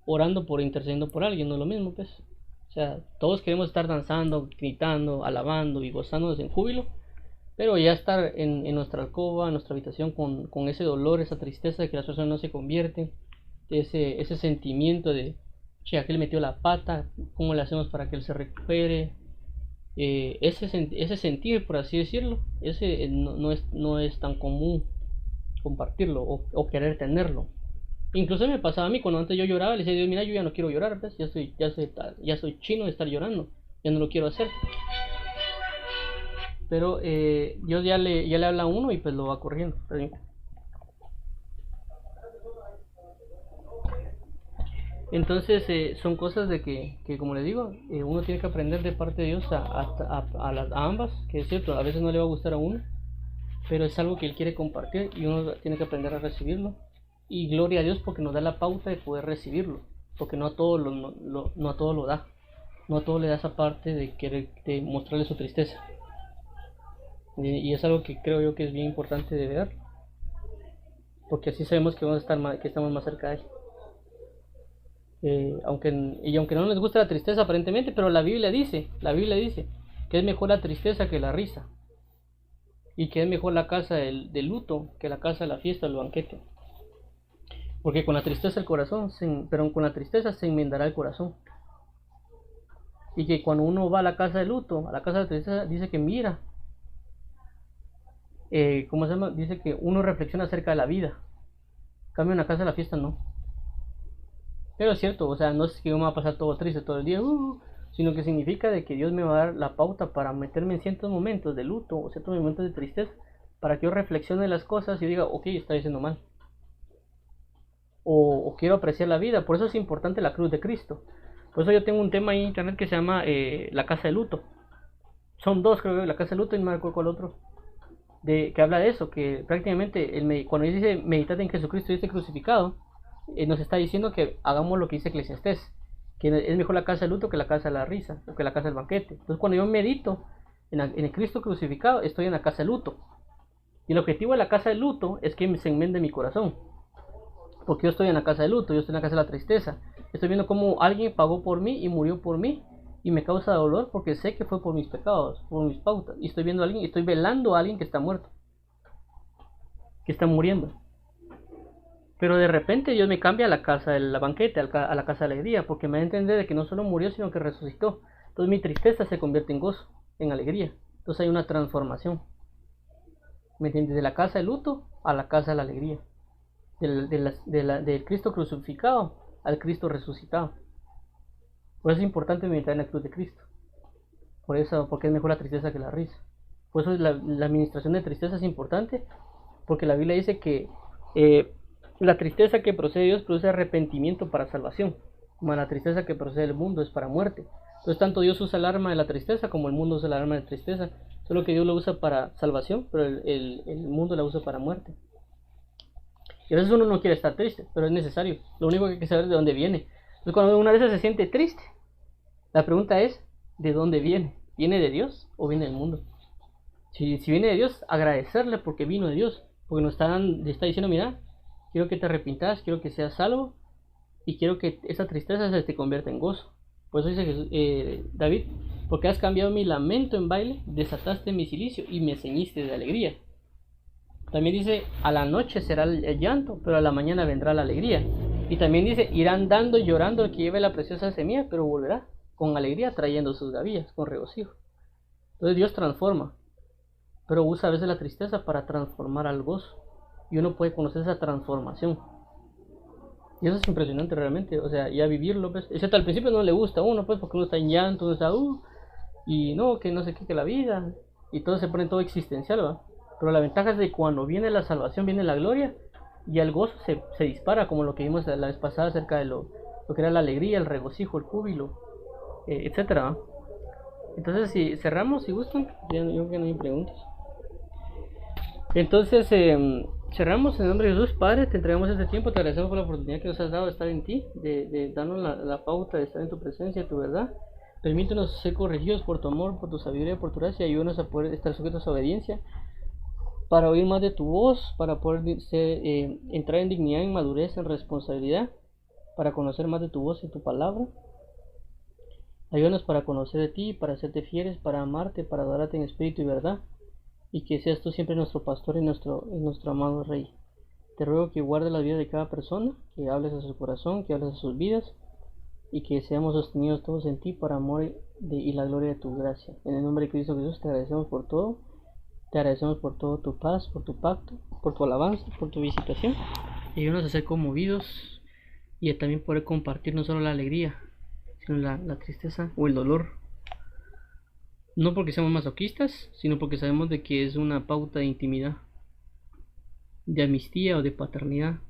orando por intercediendo por alguien, no es lo mismo, pues. O sea, todos queremos estar danzando, gritando, alabando y gozándonos en júbilo, pero ya estar en nuestra alcoba, en nuestra habitación con ese dolor, esa tristeza de que las personas no se convierten, ese sentimiento de, che, aquel metió la pata, ¿cómo le hacemos para que él se recupere? Ese sentir, por así decirlo, ese no es tan común compartirlo o querer tenerlo. Incluso me pasaba a mí cuando antes yo lloraba, le decía Dios, mira, yo ya no quiero llorar, ¿ves? Ya soy chino de estar llorando, ya no lo quiero hacer. Pero Dios ya le habla a uno y pues lo va corriendo. Entonces son cosas de que como le digo, uno tiene que aprender de parte de Dios a ambas, que es cierto, a veces no le va a gustar a uno, pero es algo que Él quiere compartir y uno tiene que aprender a recibirlo. Y gloria a Dios porque nos da la pauta de poder recibirlo, porque no a todo no a todo lo da, no a todo le da esa parte de querer de mostrarle su tristeza. Y es algo que creo yo que es bien importante de ver, porque así sabemos que vamos a estar que estamos más cerca de Él. Aunque no nos gusta la tristeza aparentemente, pero la Biblia dice que es mejor la tristeza que la risa, y que es mejor la casa del luto que la casa de la fiesta o el banquete. Porque con la tristeza el corazón, pero con la tristeza se enmendará el corazón. Y que cuando uno va a la casa de luto, a la casa de tristeza, dice que mira, ¿cómo se llama? Dice que uno reflexiona acerca de la vida. En cambio, en la casa de la fiesta no. Pero es cierto, o sea, no es que yo me va a pasar todo triste todo el día, sino que significa de que Dios me va a dar la pauta para meterme en ciertos momentos de luto o ciertos momentos de tristeza, para que yo reflexione las cosas y diga, ok, estoy haciendo mal. O quiero apreciar la vida. Por eso es importante la cruz de Cristo. Por eso yo tengo un tema ahí en internet que se llama La Casa de Luto. Son dos, creo que la Casa de Luto y no me acuerdo cuál otro. Que habla de eso, que prácticamente cuando dice meditar en Jesucristo y este crucificado, nos está diciendo que hagamos lo que dice Eclesiastés, que es mejor la casa de luto que la casa de la risa, o que la casa del banquete. Entonces cuando yo medito en el Cristo crucificado, estoy en la casa de luto. Y el objetivo de la casa de luto es que se enmende mi corazón. Porque yo estoy en la casa de luto, yo estoy en la casa de la tristeza. Estoy viendo cómo alguien pagó por mí y murió por mí. Y me causa dolor porque sé que fue por mis pecados, por mis pautas. Y estoy viendo a alguien, estoy velando a alguien que está muerto, que está muriendo. Pero de repente Dios me cambia a la casa del banquete, a la casa de alegría, porque me da a entender de que no solo murió, sino que resucitó. Entonces mi tristeza se convierte en gozo, en alegría. Entonces hay una transformación. ¿Me entiendes? De la casa del luto a la casa de la alegría. del Cristo crucificado al Cristo resucitado. Por eso es importante meditar en la cruz de Cristo. Por eso, porque es mejor la tristeza que la risa. Por eso la administración de tristeza es importante, porque la Biblia dice que la tristeza que procede de Dios produce arrepentimiento para salvación, como la tristeza que procede del mundo es para muerte. Entonces tanto Dios usa el arma de la tristeza como el mundo usa el arma de la tristeza, solo que Dios lo usa para salvación, pero el mundo la usa para muerte. Y a veces uno no quiere estar triste, pero es necesario. Lo único que hay que saber es de dónde viene. Entonces cuando una vez se siente triste, la pregunta es, ¿de dónde viene? ¿Viene de Dios o viene del mundo? Si viene de Dios, agradecerle porque vino de Dios, porque le está diciendo, mira, quiero que te arrepintas, quiero que seas salvo y quiero que esa tristeza se te convierta en gozo. Por eso dice David, porque has cambiado mi lamento en baile, desataste mi cilicio y me ceñiste de alegría. También dice, a la noche será el llanto, pero a la mañana vendrá la alegría. Y también dice, irán dando y llorando el que lleve la preciosa semilla, pero volverá con alegría trayendo sus gavillas, con regocijo. Entonces Dios transforma, pero usa a veces la tristeza para transformar al gozo. Y uno puede conocer esa transformación. Y eso es impresionante realmente, o sea, ya vivirlo, pues, excepto al principio no le gusta a uno, pues, porque uno está en llanto, uno está, y no, que no sé qué, que la vida, y todo se pone todo existencial, ¿va? Pero la ventaja es de cuando viene la salvación, viene la gloria, y el gozo se dispara, como lo que vimos la vez pasada acerca de lo que era la alegría, el regocijo, el júbilo, etcétera. Entonces, si cerramos, si gustan, yo creo que no hay preguntas. Entonces, cerramos en el nombre de Jesús. Padre, te entregamos este tiempo, te agradecemos por la oportunidad que nos has dado de estar en ti, de darnos la pauta de estar en tu presencia, tu verdad. Permítenos ser corregidos por tu amor, por tu sabiduría, por tu gracia, y ayúdanos a poder estar sujetos a obediencia, para oír más de tu voz, para poder entrar en dignidad, en madurez, en responsabilidad, para conocer más de tu voz y tu palabra. Ayúdanos para conocer de ti, para hacerte fieles, para amarte, para adorarte en espíritu y verdad, y que seas tú siempre nuestro pastor y nuestro amado Rey. Te ruego que guardes la vida de cada persona, que hables a su corazón, que hables a sus vidas, y que seamos sostenidos todos en ti para amor y la gloria de tu gracia. En el nombre de Cristo Jesús te agradecemos por todo. Te agradecemos por todo tu paz, por tu pacto, por tu alabanza, por tu visitación. Y ayúdanos a ser conmovidos y a también poder compartir no solo la alegría, sino la tristeza o el dolor. No porque seamos masoquistas, sino porque sabemos de que es una pauta de intimidad, de amnistía o de paternidad.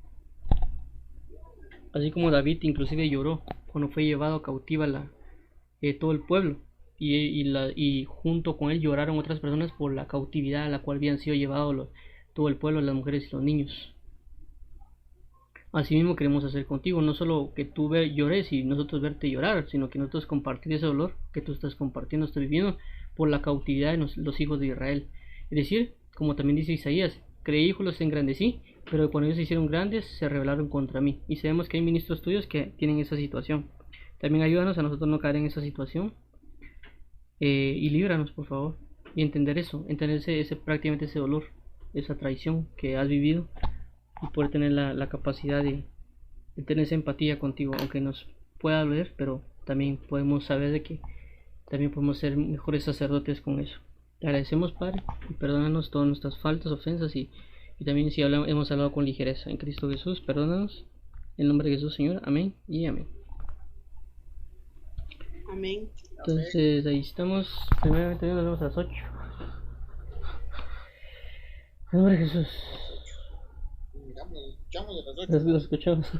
Así como David inclusive lloró cuando fue llevado cautiva todo el pueblo. Y junto con él lloraron otras personas por la cautividad a la cual habían sido llevados todo el pueblo, las mujeres y los niños. Así mismo queremos hacer contigo, no solo que tú llores y nosotros verte llorar, sino que nosotros compartir ese dolor que tú estás compartiendo, estás viviendo por la cautividad de los hijos de Israel. Es decir, como también dice Isaías, creí, hijos los engrandecí, pero cuando ellos se hicieron grandes se rebelaron contra mí. Y sabemos que hay ministros tuyos que tienen esa situación. También ayúdanos a nosotros no caer en esa situación. Y líbranos, por favor, y entender eso, entender prácticamente ese dolor, esa traición que has vivido, y poder tener la capacidad de tener esa empatía contigo, aunque nos pueda doler, pero también podemos saber de que también podemos ser mejores sacerdotes con eso. Te agradecemos, Padre, y perdónanos todas nuestras faltas, ofensas, y también si hemos hablado con ligereza en Cristo Jesús, perdónanos, en el nombre de Jesús, Señor, amén y amén. Amén. Entonces ahí estamos. Primeramente nos vemos a las 8. En nombre de Jesús. Nos escuchamos.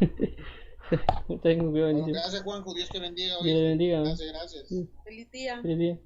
Tengo cuidado. Gracias, Juanjo. Dios te bendiga. Dios te bendiga. Gracias. Feliz día. Feliz día.